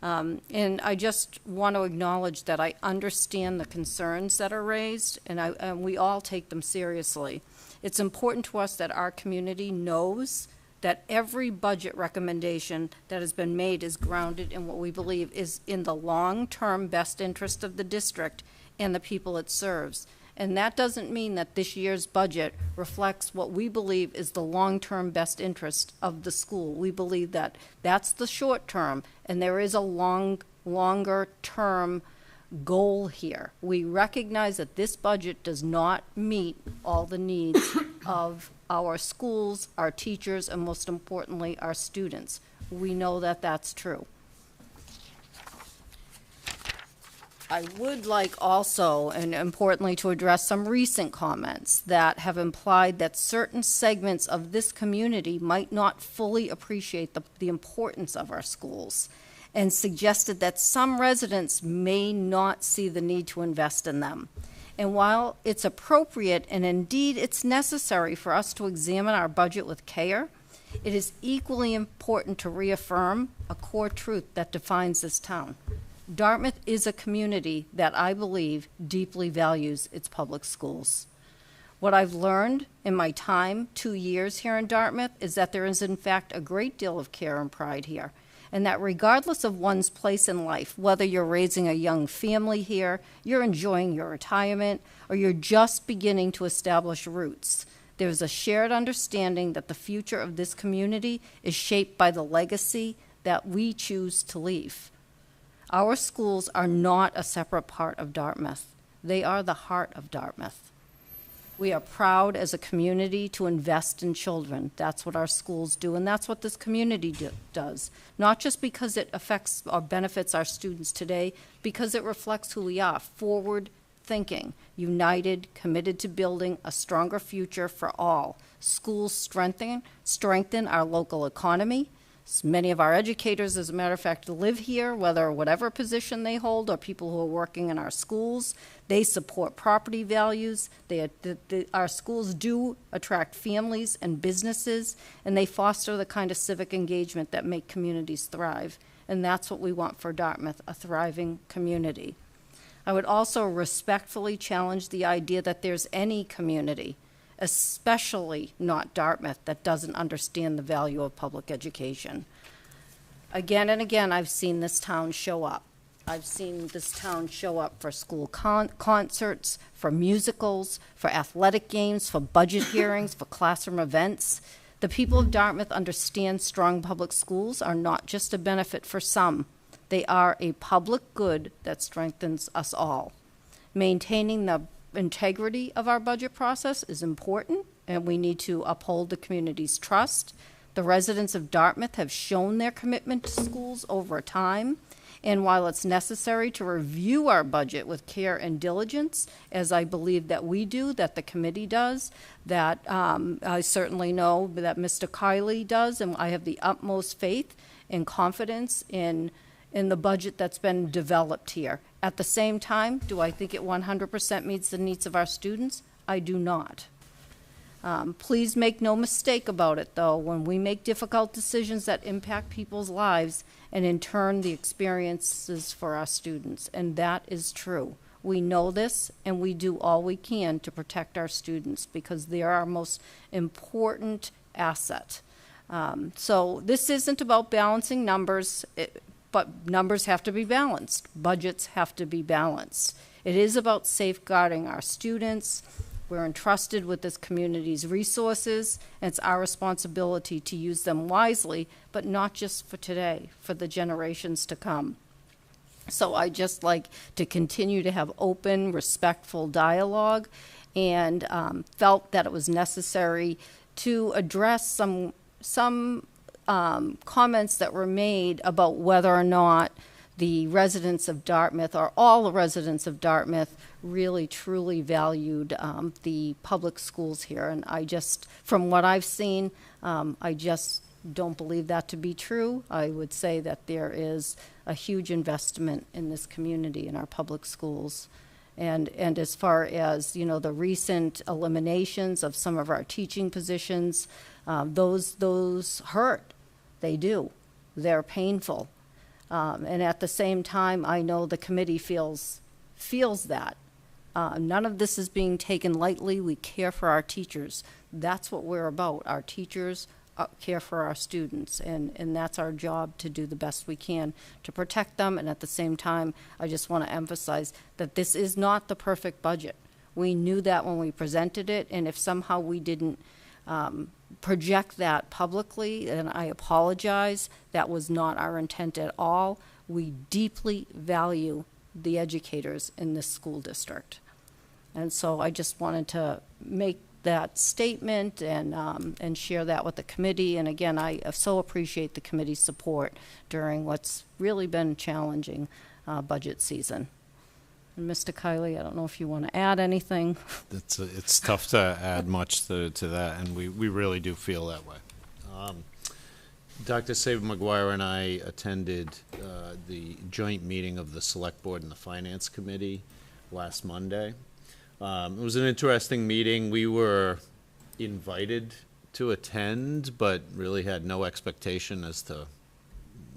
Speaker 5: And I just want to acknowledge that I understand the concerns that are raised, and we all take them seriously. It's important to us that our community knows that every budget recommendation that has been made is grounded in what we believe is in the long-term best interest of the district and the people it serves. And that doesn't mean that this year's budget reflects what we believe is the long-term best interest of the school. We believe that that's the short term, and there is a longer-term goal here. We recognize that this budget does not meet all the needs of our schools, our teachers, and most importantly, our students. We know that that's true. I would like also, and importantly, to address some recent comments that have implied that certain segments of this community might not fully appreciate the importance of our schools, and suggested that some residents may not see the need to invest in them. And while it's appropriate and indeed it's necessary for us to examine our budget with care, it is equally important to reaffirm a core truth that defines this town. Dartmouth is a community that I believe deeply values its public schools. What I've learned in my time, 2 years here in Dartmouth, is that there is in fact a great deal of care and pride here, and that regardless of one's place in life, whether you're raising a young family here, you're enjoying your retirement, or you're just beginning to establish roots, there's a shared understanding that the future of this community is shaped by the legacy that we choose to leave. Our schools are not a separate part of Dartmouth. They are the heart of Dartmouth. We are proud as a community to invest in children. That's what our schools do, and that's what this community does. Not just because it affects or benefits our students today, because it reflects who we are, forward-thinking, united, committed to building a stronger future for all. Schools strengthen our local economy. Many of our educators, as a matter of fact, live here, whatever position they hold, or people who are working in our schools. They support property values. Our schools do attract families and businesses, and they foster the kind of civic engagement that make communities thrive. And that's what we want for Dartmouth, a thriving community. I would also respectfully challenge the idea that there's any community, especially not Dartmouth, that doesn't understand the value of public education. Again and again, I've seen this town show up. I've seen this town show up for school concerts, for musicals, for athletic games, for budget hearings, for classroom events. The people of Dartmouth understand strong public schools are not just a benefit for some. They are a public good that strengthens us all. Maintaining the integrity of our budget process is important, and we need to uphold the community's trust. The residents of Dartmouth have shown their commitment to schools over time, and while it's necessary to review our budget with care and diligence, as I believe that we do, that the committee does, that I certainly know that Mr. Kiley does, and I have the utmost faith and confidence in the budget that's been developed here. At the same time, do I think it 100% meets the needs of our students? I do not. Please make no mistake about it, though, when we make difficult decisions that impact people's lives and in turn the experiences for our students, and that is true. We know this, and we do all we can to protect our students because they are our most important asset. So this isn't about balancing numbers, but numbers have to be balanced. Budgets have to be balanced. It is about safeguarding our students. We're entrusted with this community's resources, and it's our responsibility to use them wisely, but not just for today, for the generations to come. So I just like to continue to have open, respectful dialogue, and felt that it was necessary to address some comments that were made about whether or not the residents of Dartmouth, or all the residents of Dartmouth, really truly valued the public schools here. And I just, from what I've seen, I just don't believe that to be true. I would say that there is a huge investment in this community, in our public schools. And as far as, you know, the recent eliminations of some of our teaching positions, those hurt. They do. They're painful. And at the same time, I know the committee feels that. None of this is being taken lightly. We care for our teachers. That's what we're about. Our teachers care for our students, and that's our job, to do the best we can to protect them. And at the same time, I just want to emphasize that this is not the perfect budget. We knew that when we presented it, and if somehow we didn't project that publicly, and I apologize. That was not our intent at all. We deeply value the educators in this school district. And so I just wanted to make that statement and share that with the committee. And again, I so appreciate the committee's support during what's really been challenging budget season. And Mr. Kiley, I don't know if you want to add anything.
Speaker 11: It's tough to add much to that, and we really do feel that way. Dr. Saban-McGuire and I attended the joint meeting of the Select Board and the Finance Committee last Monday. It was an interesting meeting. We were invited to attend, but really had no expectation as to,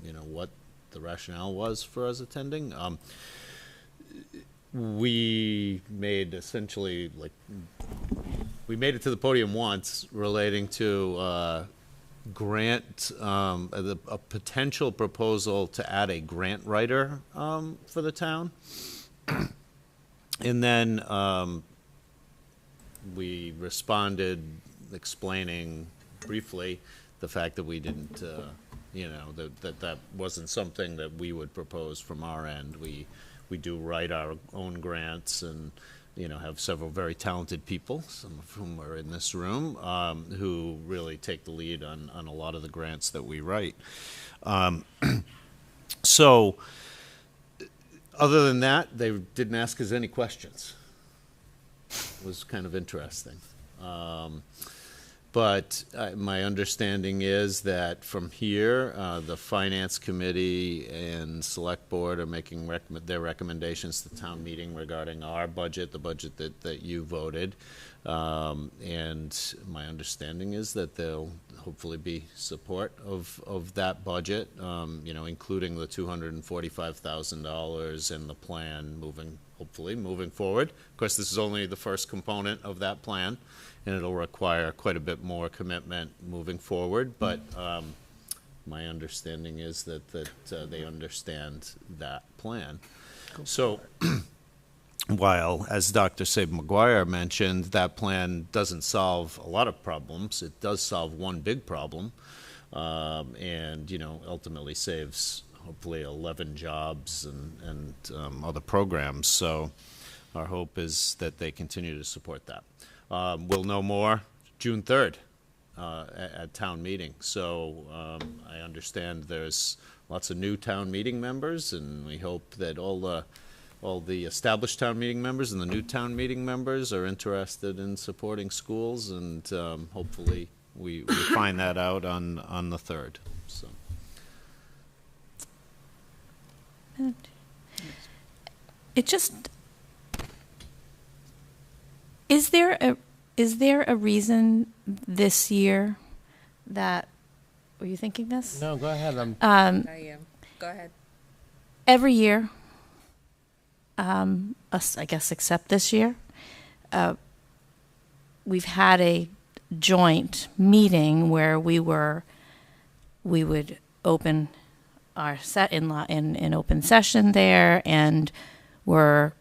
Speaker 11: you know, what the rationale was for us attending. We made essentially, like, we made it to the podium once relating to grant, a potential proposal to add a grant writer for the town. And then we responded explaining briefly the fact that we didn't, you know, that wasn't something that we would propose from our end. We do write our own grants, and, you know, have several very talented people, some of whom are in this room, who really take the lead on a lot of the grants that we write. So, other than that, they didn't ask us any questions. It was kind of interesting. But my understanding is that from here, the Finance Committee and Select Board are making their recommendations to town meeting regarding our budget, the budget that you voted. And my understanding is that there'll hopefully be support of that budget, you know, including the $245,000 in the plan hopefully moving forward. Of course, this is only the first component of that plan, and it'll require quite a bit more commitment moving forward. But my understanding is that they understand that plan. Cool. So while, as Dr. Saban-McGuire mentioned, that plan doesn't solve a lot of problems, it does solve one big problem, and, you know, ultimately saves hopefully 11 jobs and other programs. So our hope is that they continue to support that. We'll know more June 3rd at town meeting. So I understand there's lots of new town meeting members, and we hope that all the established town meeting members and the new town meeting members are interested in supporting schools, and hopefully we find that out on the 3rd. So.
Speaker 14: It just, is there a reason this year that, were you thinking this?
Speaker 7: No, go ahead.
Speaker 8: I am. Go ahead.
Speaker 14: Every year, us, I guess, except this year, we've had a joint meeting where we would open our set in open session there, and we're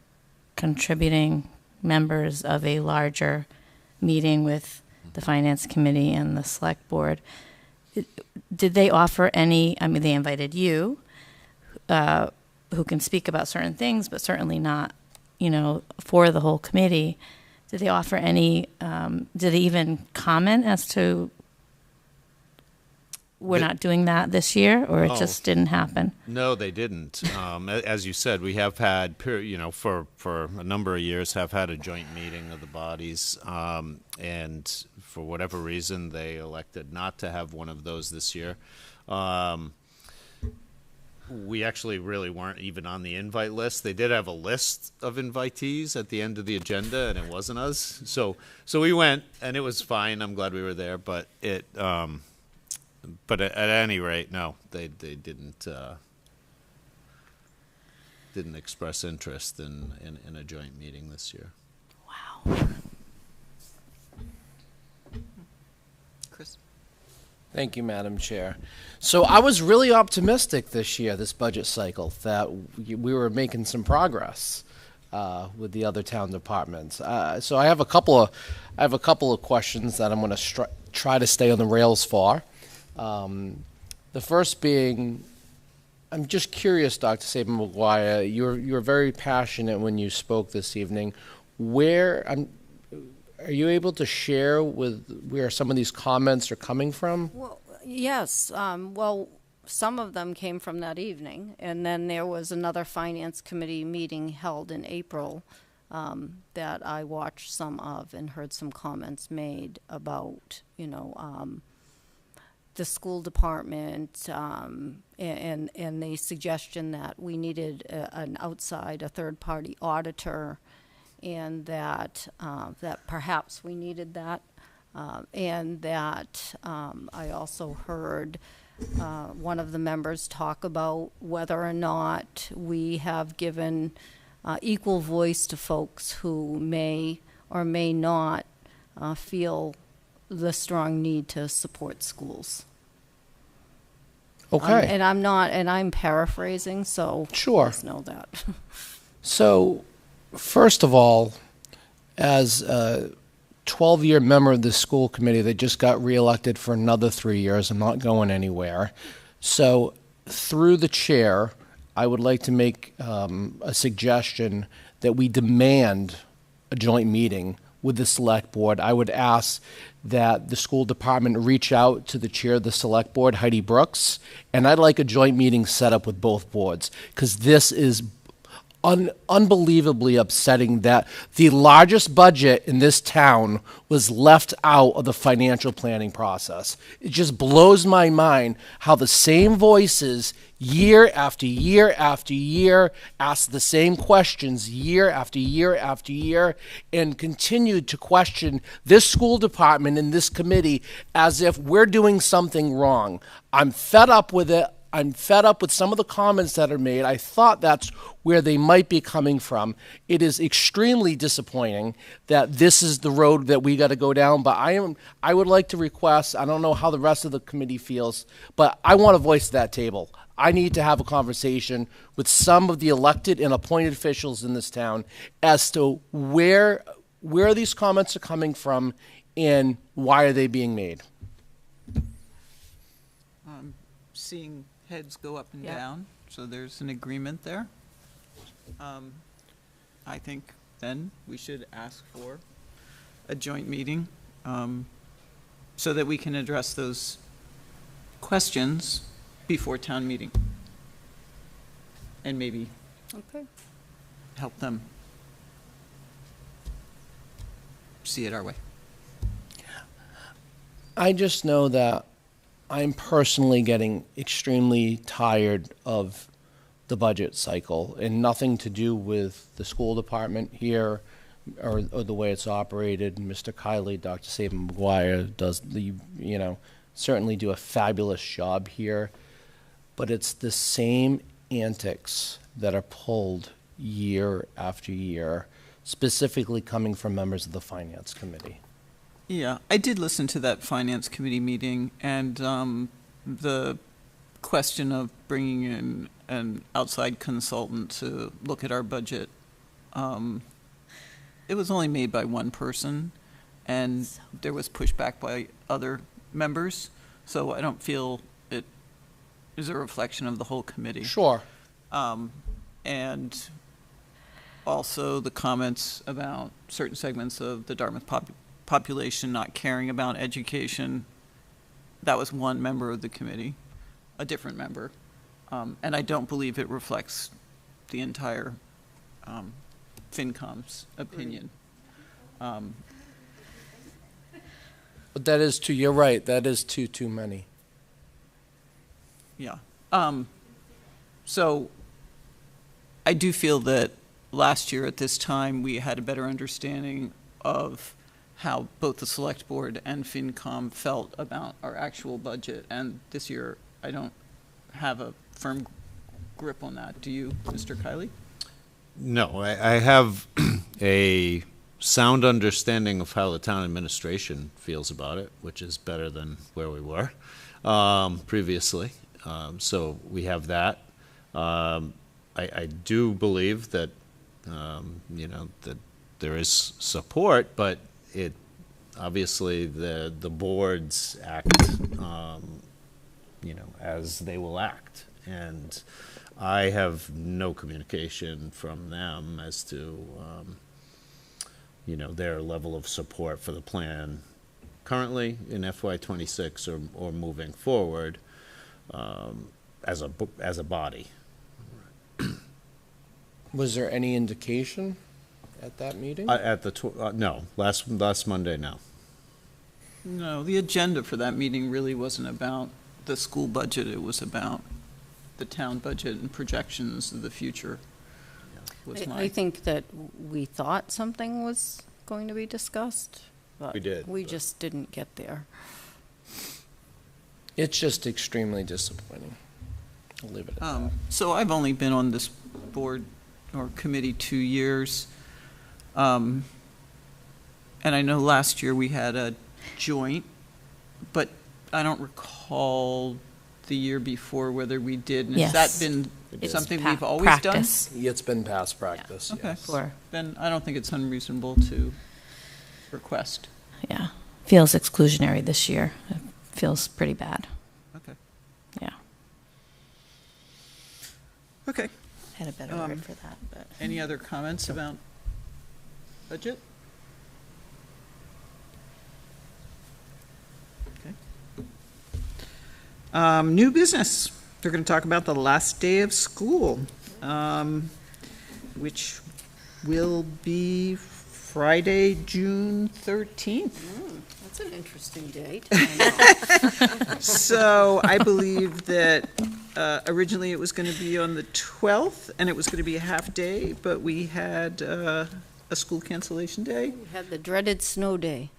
Speaker 14: contributing members of a larger meeting with the Finance Committee and the Select Board. Did they offer any, I mean, they invited you, who can speak about certain things, but certainly not, for the whole committee. Did they offer any, did they even comment as to we're not doing that this year, or it just didn't happen?
Speaker 11: No, they didn't. As you said, we have had, for a number of years, have had a joint meeting of the bodies, and for whatever reason, they elected not to have one of those this year. We actually really weren't even on the invite list. They did have a list of invitees at the end of the agenda, and it wasn't us. So we went, and it was fine. I'm glad we were there, but But at any rate, no, they didn't express interest in a joint meeting this year.
Speaker 14: Wow.
Speaker 1: Chris?
Speaker 7: Thank you, Madam Chair. So I was really optimistic this year, this budget cycle, that we were making some progress with the other town departments. So I have a couple of questions that I'm going to try to stay on the rails for. The first being, I'm just curious, Dr. Saban-Maguire, you were very passionate when you spoke this evening. Are you able to share where some of these comments are coming from?
Speaker 5: Well, yes. Well, some of them came from that evening, and then there was another finance committee meeting held in April that I watched some of and heard some comments made about, the school department and the suggestion that we needed a third-party auditor, and that perhaps we needed that, and that I also heard one of the members talk about whether or not we have given equal voice to folks who may or may not feel the strong need to support schools.
Speaker 7: Okay.
Speaker 5: And I'm paraphrasing, so
Speaker 7: sure.
Speaker 5: Just know that.
Speaker 7: So, first of all, as a 12-year member of the school committee that just got reelected for another 3 years, I'm not going anywhere. So, through the chair, I would like to make a suggestion that we demand a joint meeting with the select board. I would ask that the school department reach out to the chair of the select board, Heidi Brooks, and I'd like a joint meeting set up with both boards, because this is unbelievably upsetting that the largest budget in this town was left out of the financial planning process. It just blows my mind how the same voices year after year after year ask the same questions year after year after year and continue to question this school department and this committee as if we're doing something wrong. I'm fed up with it. I'm fed up with some of the comments that are made. I thought that's where they might be coming from. It is extremely disappointing that this is the road that we got to go down, but I would like to request, I don't know how the rest of the committee feels, but I want a voice at that table. I need to have a conversation with some of the elected and appointed officials in this town as to where these comments are coming from and why are they being made.
Speaker 1: Seeing heads go up and down, so there's an agreement there. I think then we should ask for a joint meeting so that we can address those questions before town meeting and maybe help them see it our way.
Speaker 7: I just know that I'm personally getting extremely tired of the budget cycle, and nothing to do with the school department here or the way it's operated. Mr. Kiley, Dr. Saban-Maguire does certainly do a fabulous job here, but it's the same antics that are pulled year after year, specifically coming from members of the finance committee.
Speaker 1: Yeah, I did listen to that finance committee meeting, and the question of bringing in an outside consultant to look at our budget, it was only made by one person, and there was pushback by other members, so I don't feel it is a reflection of the whole committee.
Speaker 7: Sure.
Speaker 1: and also the comments about certain segments of the Dartmouth population not caring about education. That was one member of the committee, a different member. And I don't believe it reflects the entire FinCom's opinion.
Speaker 7: But that is too, you're right, that is too many.
Speaker 1: Yeah. So I do feel that last year at this time, we had a better understanding of how both the select board and FinCom felt about our actual budget. And this year, I don't have a firm grip on that. Do you, Mr. Kiley?
Speaker 11: No, I have a sound understanding of how the town administration feels about it, which is better than where we were previously. So we have that. I do believe that, that there is support, but it obviously the boards act, as they will act. And I have no communication from them as to, their level of support for the plan currently in FY26 or moving forward as a body.
Speaker 7: Was there any indication at that meeting?
Speaker 11: No, last Monday, no.
Speaker 1: No, the agenda for that meeting really wasn't about the school budget. It was about the town budget and projections of the future.
Speaker 5: I think that we thought something was going to be discussed, but we just didn't get there.
Speaker 7: It's just extremely disappointing. I'll leave it at that.
Speaker 1: So I've only been on this board or committee 2 years. And I know last year we had a joint, but I don't recall the year before whether we did. And
Speaker 14: Yes.
Speaker 1: has that been something we've always
Speaker 14: practice.
Speaker 1: done?
Speaker 7: It's been past practice,
Speaker 1: Okay.
Speaker 7: yes.
Speaker 1: Then I don't think it's unreasonable to request.
Speaker 14: Yeah, feels exclusionary this year. It feels pretty bad.
Speaker 1: Okay.
Speaker 14: Yeah.
Speaker 1: Okay.
Speaker 14: Had a better word for that, but.
Speaker 1: Any other comments about budget? Okay. New business. They're going to talk about the last day of school, which will be Friday, June 13th.
Speaker 5: That's an interesting date.
Speaker 1: So I believe that originally it was going to be on the 12th, and it was going to be a half day, but we had a school cancellation day.
Speaker 5: We had the dreaded snow day.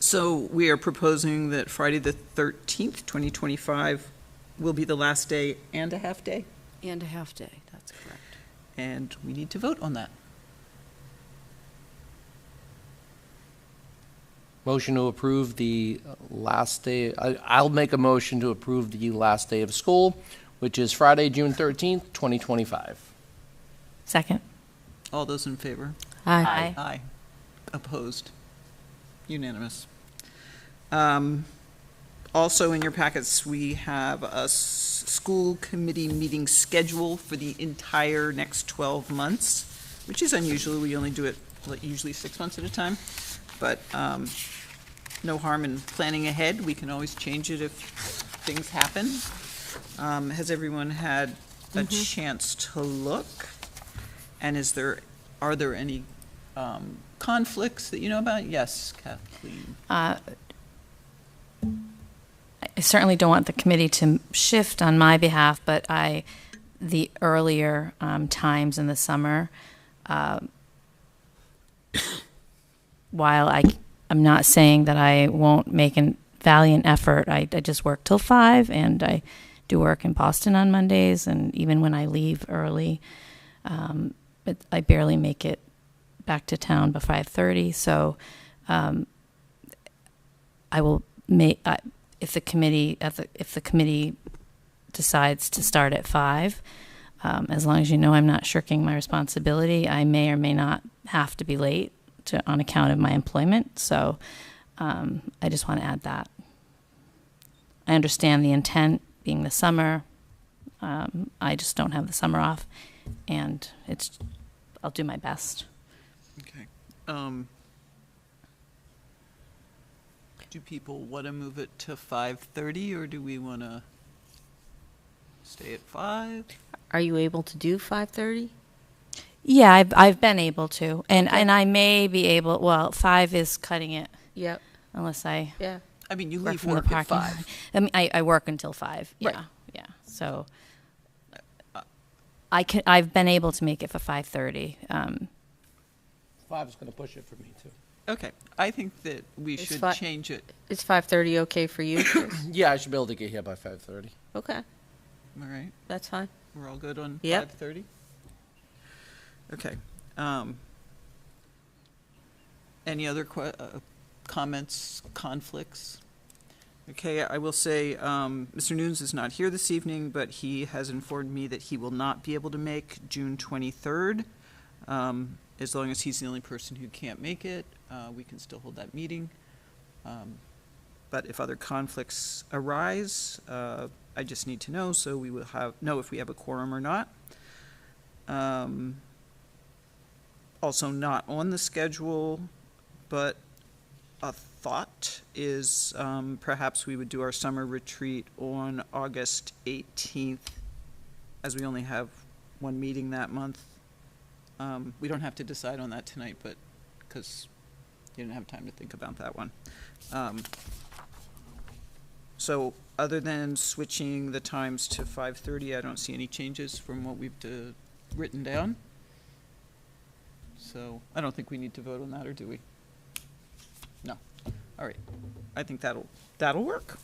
Speaker 1: So we are proposing that Friday the 13th, 2025, will be the last day and a half day,
Speaker 5: And a half day, that's correct.
Speaker 1: and we need to vote on that.
Speaker 7: Motion to approve the last day, I'll make a motion to approve the last day of school, which is Friday, June 13th, 2025.
Speaker 14: Second.
Speaker 1: All those in favor?
Speaker 14: Aye.
Speaker 1: Aye. Opposed? Unanimous. Also in your packets, we have a school committee meeting schedule for the entire next 12 months, which is unusual. We only do it usually 6 months at a time. But no harm in planning ahead. We can always change it if things happen. Has everyone had a chance to look? And are there any conflicts that you know about? Yes, Kathleen.
Speaker 14: I certainly don't want the committee to shift on my behalf, but the earlier times in the summer, while I'm not saying that I won't make a valiant effort, I just work till 5, and I do work in Boston on Mondays, and even when I leave early, I barely make it back to town by 5:30. So I will make if the committee decides to start at 5. As long as you know I'm not shirking my responsibility, I may or may not have to be late on account of my employment. So I just want to add that. I understand the intent being the summer. I just don't have the summer off. and I'll do my best.
Speaker 1: Okay. Do people want to move it to 5:30, or do we want to stay at 5?
Speaker 8: Are you able to do 5:30?
Speaker 14: Yeah, I've been able to, and I may be able. Well, 5 is cutting it.
Speaker 8: Yep.
Speaker 14: Unless I.
Speaker 8: Yeah.
Speaker 1: I mean, you
Speaker 14: work
Speaker 1: leave
Speaker 14: from the
Speaker 1: work at
Speaker 14: parking
Speaker 1: 5.
Speaker 14: lot. I mean, I work until 5. Yeah,
Speaker 1: Right.
Speaker 14: yeah. So I've been able to make it for 5:30.
Speaker 7: 5 is going to push it for me, too.
Speaker 1: Okay. I think that we
Speaker 8: Is
Speaker 1: should
Speaker 8: fi-
Speaker 1: change it.
Speaker 8: Is 5:30 okay for you, Chris?
Speaker 7: Yeah, I should be able to get here by 5:30.
Speaker 8: Okay,
Speaker 1: All right.
Speaker 8: that's fine.
Speaker 1: We're all good on
Speaker 8: Yep.
Speaker 1: 5:30? Okay. Any other comments, conflicts? Okay, I will say Mr. Nunes is not here this evening, but he has informed me that he will not be able to make June 23rd. As long as he's the only person who can't make it, we can still hold that meeting. But if other conflicts arise, I just need to know, so we will know if we have a quorum or not. Also not on the schedule, but a thought is perhaps we would do our summer retreat on August 18th, as we only have one meeting that month. We don't have to decide on that tonight, but because you didn't have time to think about that one. So other than switching the times to 5:30, I don't see any changes from what we've written down. So I don't think we need to vote on that, or do we? No. All right. I think that'll work.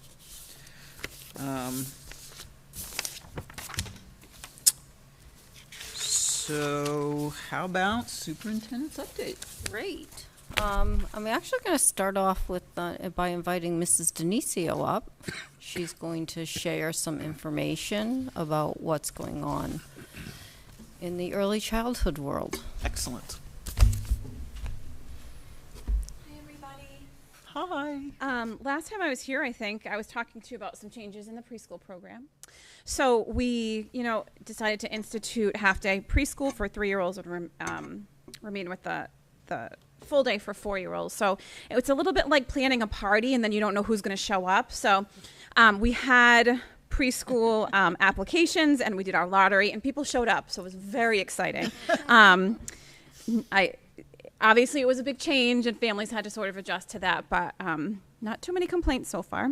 Speaker 1: So how about superintendent's update?
Speaker 5: Great. I'm actually going to start off with by inviting Mrs. Denisio up. She's going to share some information about what's going on in the early childhood world.
Speaker 1: Excellent. Hi.
Speaker 19: Last time I was here, I think I was talking to you about some changes in the preschool program. So we, decided to institute half-day preschool for 3-year-olds and remain with the full day for 4-year-olds. So it's a little bit like planning a party and then you don't know who's going to show up. So we had preschool applications and we did our lottery and people showed up. So it was very exciting. Obviously, it was a big change, and families had to sort of adjust to that, but not too many complaints so far.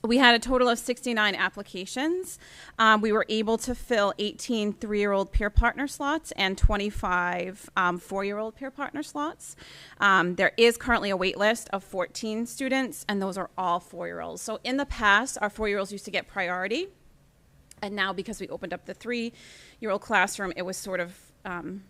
Speaker 19: We had a total of 69 applications. We were able to fill 18 3-year-old peer partner slots and 25 4-year-old peer partner slots. There is currently a wait list of 14 students, and those are all 4-year-olds. So in the past, our 4-year-olds used to get priority, and now because we opened up the 3-year-old classroom, it was sort of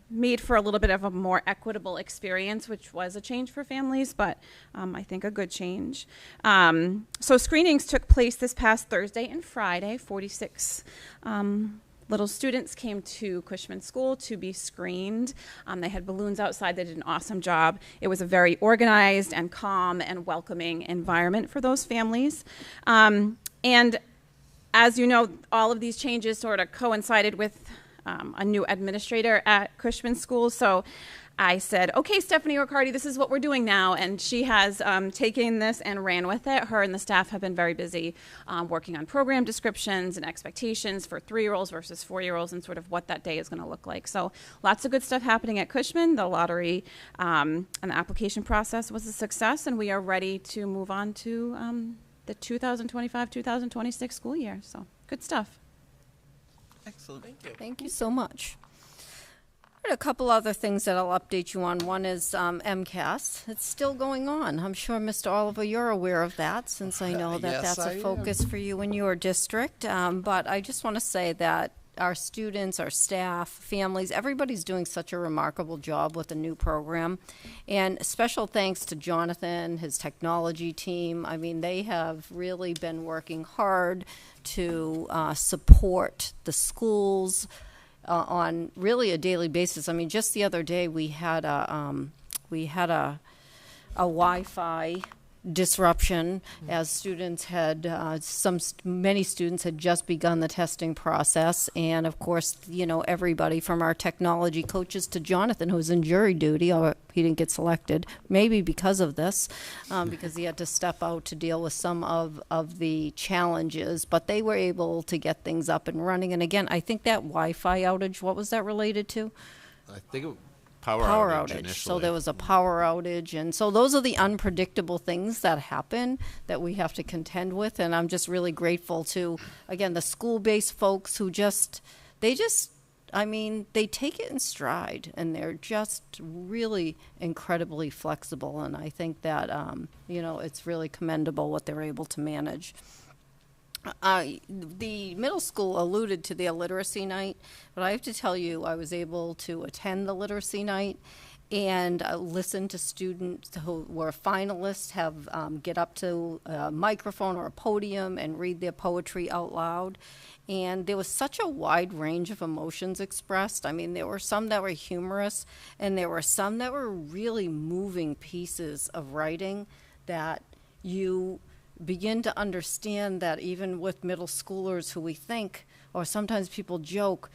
Speaker 19: made for a little bit of a more equitable experience, which was a change for families, but I think a good change. So screenings took place this past Thursday and Friday. 46 little students came to Quinn School to be screened. They had balloons outside. They did an awesome job. It was a very organized and calm and welcoming environment for those families. And as you know, all of these changes sort of coincided with a new administrator at Quinn School. So I said, okay, Stephanie Riccardi, this is what we're doing now. And she has taken this and ran with it. Her and the staff have been very busy working on program descriptions and expectations for 3-year-olds versus 4-year-olds and sort of what that day is going to look like. So lots of good stuff happening at Cushman. The lottery and the application process was a success, and we are ready to move on to the 2025-2026 school year. So good stuff.
Speaker 1: Excellent. Thank you.
Speaker 5: Thank you so much. I had a couple other things that I'll update you on. One is MCAS. It's still going on. I'm sure, Mr. Oliver, you're aware of that, since I know that
Speaker 7: Yes,
Speaker 5: that's
Speaker 7: I
Speaker 5: a
Speaker 7: am.
Speaker 5: focus for you in your district. But I just want to say that our students, our staff, families, everybody's doing such a remarkable job with the new program. And special thanks to Jonathan, his technology team. I mean, they have really been working hard to support the schools on really a daily basis. I mean, just the other day we had a Wi-Fi disruption as students had many students had just begun the testing process, and of course, you know, everybody from our technology coaches to Jonathan, who's in jury duty, or he didn't get selected, maybe because of this, because he had to step out to deal with some of the challenges, but they were able to get things up and running. And again, I think that Wi-Fi outage, what was that related to?
Speaker 11: I think it power outage initially.
Speaker 5: So there was a power outage, and so those are the unpredictable things that happen that we have to contend with. And I'm just really grateful to, again, the school-based folks who they take it in stride, and they're just really incredibly flexible. And I think that it's really commendable what they're able to manage. The middle school alluded to their literacy night, but I have to tell you, I was able to attend the literacy night and listen to students who were finalists get up to a microphone or a podium and read their poetry out loud. And there was such a wide range of emotions expressed. I mean, there were some that were humorous, and there were some that were really moving pieces of writing that you begin to understand that even with middle schoolers who we think, or sometimes people joke,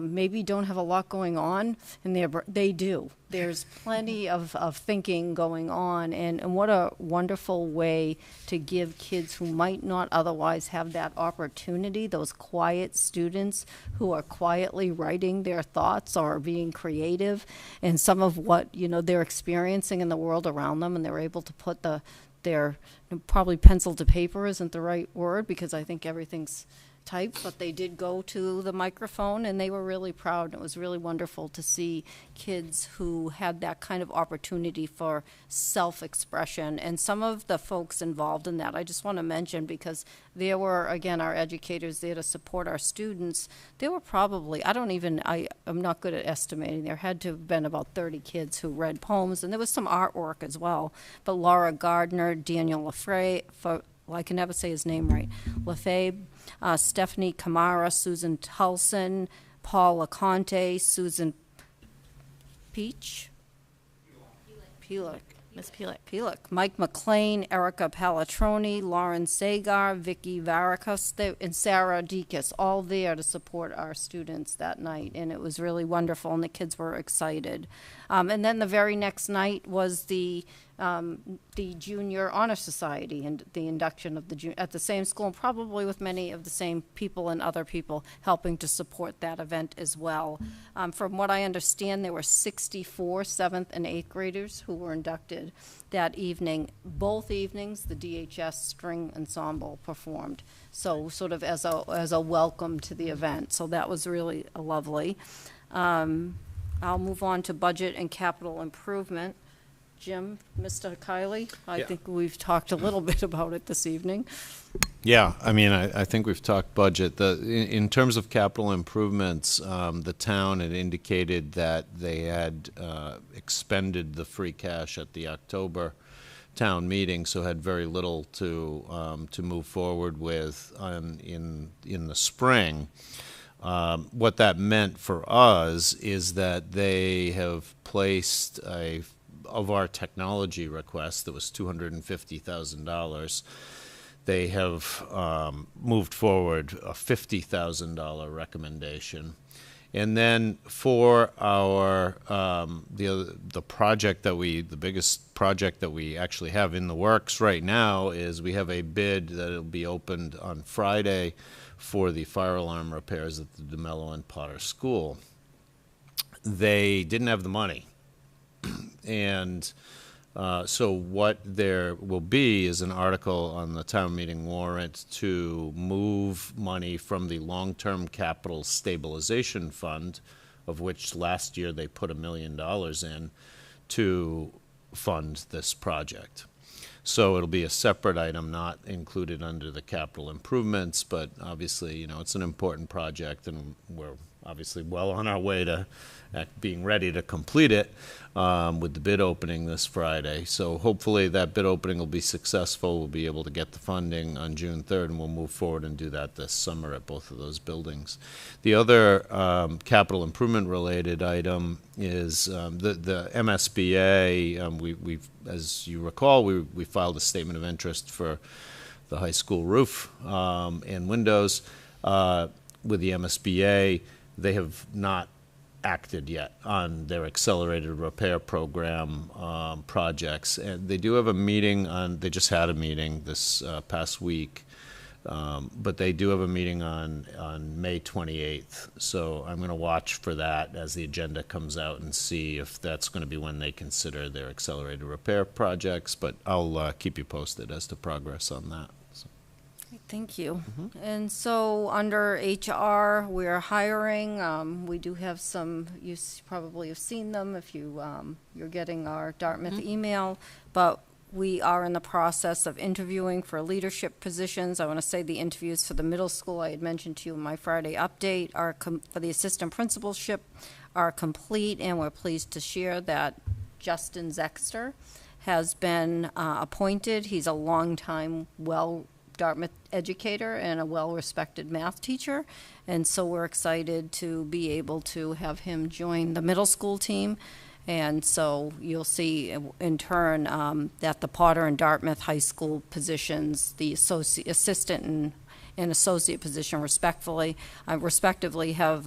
Speaker 5: maybe don't have a lot going on, and they do. There's plenty of thinking going on, and what a wonderful way to give kids who might not otherwise have that opportunity, those quiet students who are quietly writing their thoughts or being creative, and some of what they're experiencing in the world around them, and they're able to put their probably pencil to paper isn't the right word, because I think everything's typed, but they did go to the microphone, and they were really proud. And it was really wonderful to see kids who had that kind of opportunity for self-expression. And some of the folks involved in that, I just want to mention, because there were, again, our educators there to support our students. There were probably, I'm not good at estimating, there had to have been about 30 kids who read poems, and there was some artwork as well. But Laura Gardner, Daniel I can never say his name right, Lefebvre, Stephanie Kamara, Susan Tulson, Paul LeConte, Susan Peach, Miss Peelick, Mike McLean, Erica Palatroni, Lauren Sagar, Vicky Varicus, and Sarah Dekas, all there to support our students that night, and it was really wonderful, and the kids were excited. And then the very next night was the Junior Honor Society and the induction of at the same school, and probably with many of the same people and other people helping to support that event as well. From what I understand, there were 64 7th and 8th graders who were inducted that evening. Both evenings, the DHS String Ensemble performed, so sort of as a welcome to the event. So that was really lovely. I'll move on to budget and capital improvement. Jim, Mr. Kiley, I think we've talked a little bit about it this evening.
Speaker 11: Yeah, I mean, I think we've talked budget. In terms of capital improvements, the town had indicated that they had expended the free cash at the October town meeting, so had very little to move forward with in the spring. What that meant for us is that they have placed of our technology request that was $250,000, they have moved forward a $50,000 recommendation. And then for our the project the biggest project that we actually have in the works right now is we have a bid that'll be opened on Friday for the fire alarm repairs at the DeMello and Potter School. They didn't have the money. And so what there will be is an article on the town meeting warrant to move money from the long-term capital stabilization fund, of which last year they put $1 million in, to fund this project. So it'll be a separate item, not included under the capital improvements, but obviously, it's an important project, and we're obviously well on our way to being ready to complete it with the bid opening this Friday. So hopefully that bid opening will be successful. We'll be able to get the funding on June 3rd, and we'll move forward and do that this summer at both of those buildings. The other capital improvement related item is the MSBA. We've, as you recall, we filed a statement of interest for the high school roof and windows with the MSBA. They have not acted yet on their accelerated repair program projects, and they do have a meeting on. They just had a meeting this past week, but they do have a meeting on May 28th. So I'm going to watch for that as the agenda comes out and see if that's going to be when they consider their accelerated repair projects. But I'll keep you posted as to progress on that.
Speaker 5: Thank you. And so under HR, we're hiring. We do have some, you probably have seen them if you're getting our Dartmouth email, but we are in the process of interviewing for leadership positions. I want to say the interviews for the middle school I had mentioned to you in my Friday update are for the assistant principalship are complete, and we're pleased to share that Justin Zexter has been appointed. He's a longtime Dartmouth educator and a well-respected math teacher, and so we're excited to be able to have him join the middle school team. And so you'll see in turn that the Potter and Dartmouth high school positions, the assistant and associate position respectively have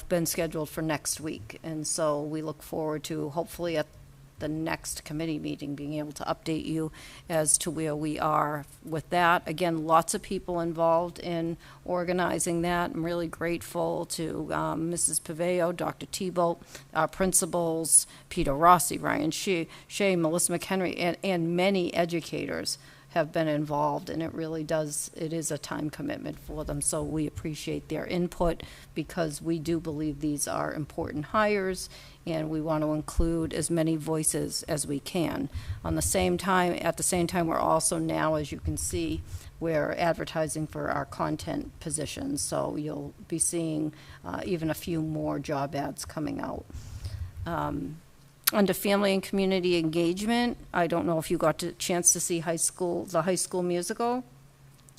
Speaker 5: been scheduled for next week. And so we look forward to hopefully at the next committee meeting being able to update you as to where we are with that. Again, lots of people involved in organizing that. I'm really grateful to Mrs. Paveo, Dr. Tebow, our principals, Peter Rossi, Ryan Shea, Melissa McHenry, and many educators have been involved, and it is a time commitment for them. So we appreciate their input because we do believe these are important hires, and we want to include as many voices as we can. At the same time, we're also now, as you can see, we're advertising for our content positions. So you'll be seeing even a few more job ads coming out. Under family and community engagement, I don't know if you got a chance to see the High School Musical,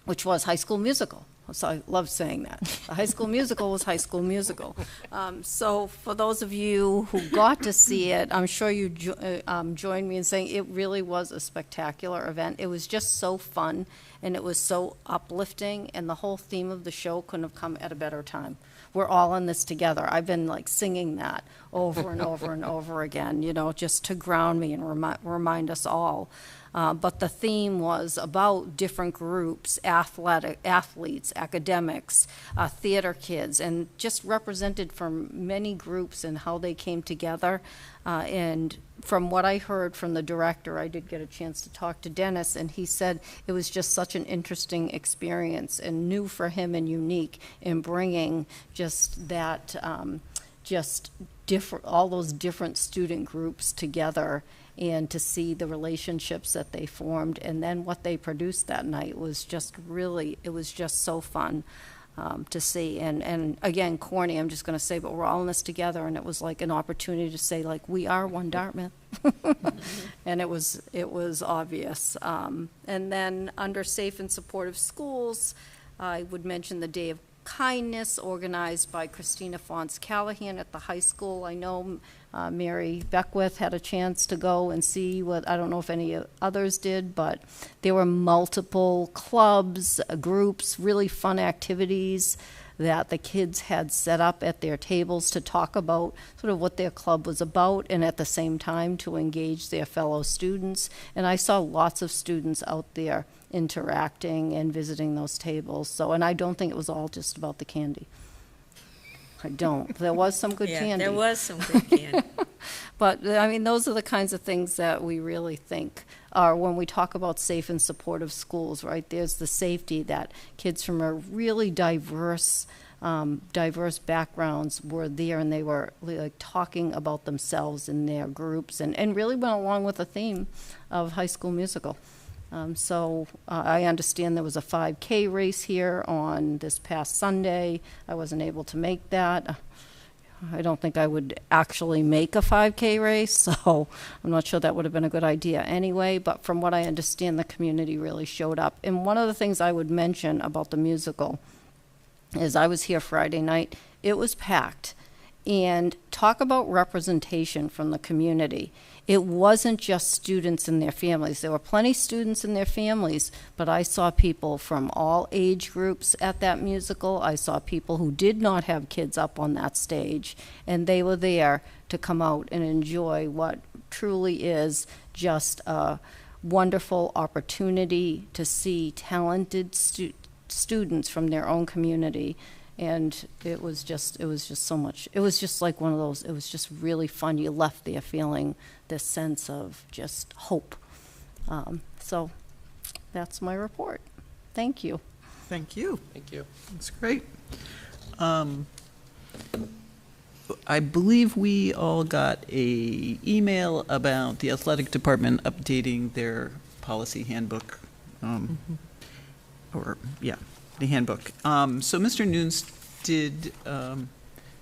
Speaker 5: which was High School Musical. So I love saying that. The High School Musical was High School Musical. So for those of you who got to see it, I'm sure you joined me in saying it really was a spectacular event. It was just so fun, and it was so uplifting, and the whole theme of the show couldn't have come at a better time. We're all in this together. I've been singing that over and over and over again, just to ground me and remind us all. But the theme was about different groups, athletes, academics, theater kids, and just represented from many groups and how they came together. And from what I heard from the director, I did get a chance to talk to Dennis, and he said it was just such an interesting experience and new for him and unique in bringing just that, all those different student groups together, and to see the relationships that they formed and then what they produced that night was just so fun to see. And again, corny, I'm just going to say, but we're all in this together, and it was like an opportunity to say, we are one Dartmouth. And it was obvious. And then under safe and supportive schools, I would mention the Day of Kindness organized by Christina Fonts Callahan at the high school. I know Mary Beckwith had a chance to go and see what, I don't know if any others did, but there were multiple clubs, groups, really fun activities that the kids had set up at their tables to talk about sort of what their club was about, and at the same time to engage their fellow students. And I saw lots of students out there interacting and visiting those tables. So, and I don't think it was all just about the candy. I don't. There was some good candy.
Speaker 8: There was some good candy.
Speaker 5: But, I mean, those are the kinds of things that we really think are when we talk about safe and supportive schools, right? There's the safety that kids from a really diverse backgrounds were there, and they were talking about themselves in their groups, and really went along with the theme of High School Musical. So I understand there was a 5K race here on this past Sunday. I wasn't able to make that. I don't think I would actually make a 5K race, so I'm not sure that would have been a good idea anyway, but from what I understand, the community really showed up. And one of the things I would mention about the musical is I was here Friday night. It was packed. And talk about representation from the community. It wasn't just students and their families. There were plenty of students and their families, but I saw people from all age groups at that musical. I saw people who did not have kids up on that stage, and they were there to come out and enjoy what truly is just a wonderful opportunity to see talented students from their own community. And it was just so much. It was just like one of those, it was just really fun. You left there feeling this sense of just hope. So that's my report. Thank you.
Speaker 1: Thank you.
Speaker 7: Thank you.
Speaker 1: That's great. I believe we all got a email about the athletic department updating their policy handbook. The handbook. So Mr. Nunes did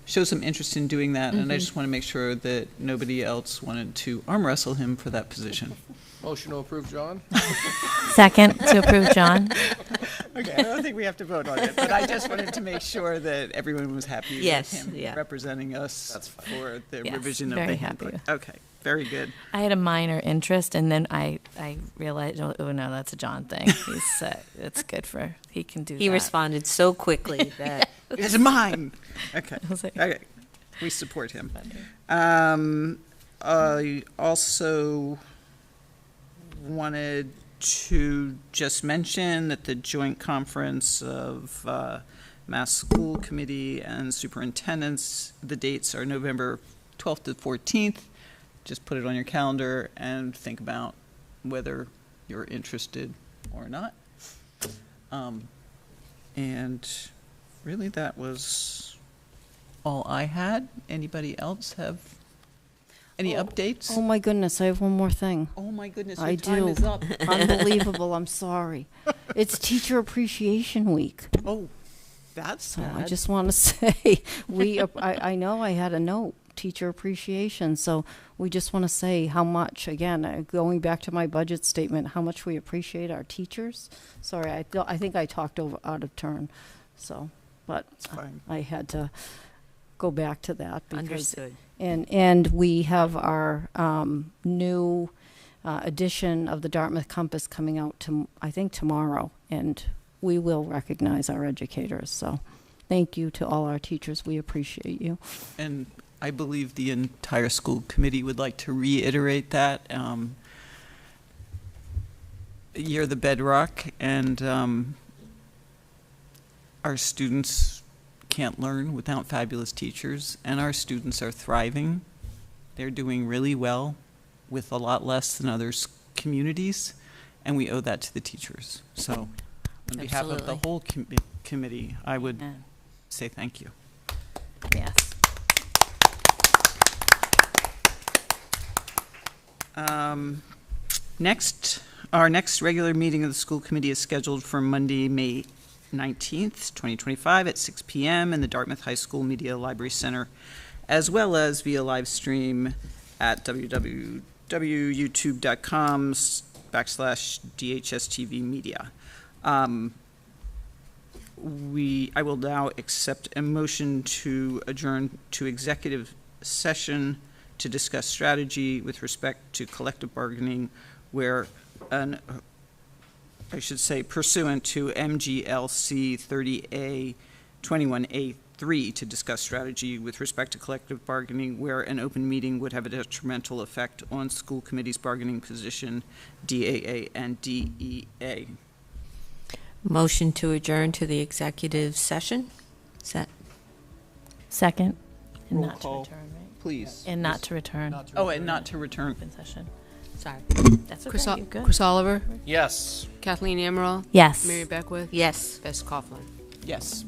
Speaker 1: show some interest in doing that, and I just want to make sure that nobody else wanted to arm wrestle him for that position.
Speaker 7: Motion to approve, John?
Speaker 14: Second to approve, John.
Speaker 1: Okay, I don't think we have to vote on it, but I just wanted to make sure that everyone was happy
Speaker 8: Yes,
Speaker 1: with him
Speaker 8: yeah.
Speaker 1: representing us for the
Speaker 14: Yes,
Speaker 1: revision of
Speaker 14: very
Speaker 1: the
Speaker 14: happy
Speaker 1: handbook.
Speaker 14: with.
Speaker 1: Okay, very good.
Speaker 14: I had a minor interest, and then I realized, oh no, that's a John thing. He's it's good for he can do.
Speaker 8: He
Speaker 14: that.
Speaker 8: responded so quickly that
Speaker 1: It's mine. Okay.
Speaker 14: I was like-
Speaker 1: Okay. We support him. I also wanted to just mention that the joint conference of Mass School Committee and Superintendents, the dates are November 12th to 14th. Just put it on your calendar and think about whether you're interested or not. And really, that was all I had. Anybody else have any updates?
Speaker 5: Oh my goodness, I have one more thing.
Speaker 1: Oh my goodness,
Speaker 5: I
Speaker 1: your time
Speaker 5: do.
Speaker 1: is up.
Speaker 5: Unbelievable, I'm sorry. It's Teacher Appreciation Week.
Speaker 1: Oh, that's
Speaker 5: So
Speaker 1: sad.
Speaker 5: I just want to say, I know I had a note, teacher appreciation, so we just want to say how much, again, going back to my budget statement, how much we appreciate our teachers. Sorry, I think I talked out of turn, so, but
Speaker 1: fine.
Speaker 5: I had to go back to that. Because,
Speaker 8: Understood.
Speaker 5: And we have our new edition of the Dartmouth Compass coming out, I think tomorrow, and we will recognize our educators. So thank you to all our teachers. We appreciate you.
Speaker 1: And I believe the entire school committee would like to reiterate that. You're the bedrock, and our students can't learn without fabulous teachers, and our students are thriving. They're doing really well with a lot less than other communities, and we owe that to the teachers. So on behalf of the
Speaker 8: Absolutely.
Speaker 1: whole committee, I would
Speaker 14: Yeah.
Speaker 1: say thank you.
Speaker 14: Yes.
Speaker 1: Our next regular meeting of the school committee is scheduled for Monday, May 19th, 2025 at 6 p.m. in the Dartmouth High School Media Library Center, as well as via live stream at www.youtube.com/DHSTV Media. I will now accept a motion to adjourn to executive session to discuss strategy with respect to collective bargaining where pursuant to MGLC 30A 21A3 to discuss strategy with respect to collective bargaining where an open meeting would have a detrimental effect on school committee's bargaining position, DAA and DEA.
Speaker 8: Motion to adjourn to the executive session.
Speaker 14: Second. And
Speaker 1: Roll
Speaker 14: not
Speaker 1: call,
Speaker 14: to return, right?
Speaker 1: please.
Speaker 14: And not to return.
Speaker 1: Oh, and not to return.
Speaker 14: Open session.
Speaker 8: Sorry.
Speaker 14: That's okay.
Speaker 4: Chris,
Speaker 14: You're good.
Speaker 4: Chris Oliver,
Speaker 7: Yes.
Speaker 4: Kathleen Amaral,
Speaker 14: Yes.
Speaker 4: Mary Beckwith,
Speaker 8: Yes.
Speaker 4: Bess Coughlin.
Speaker 1: Yes.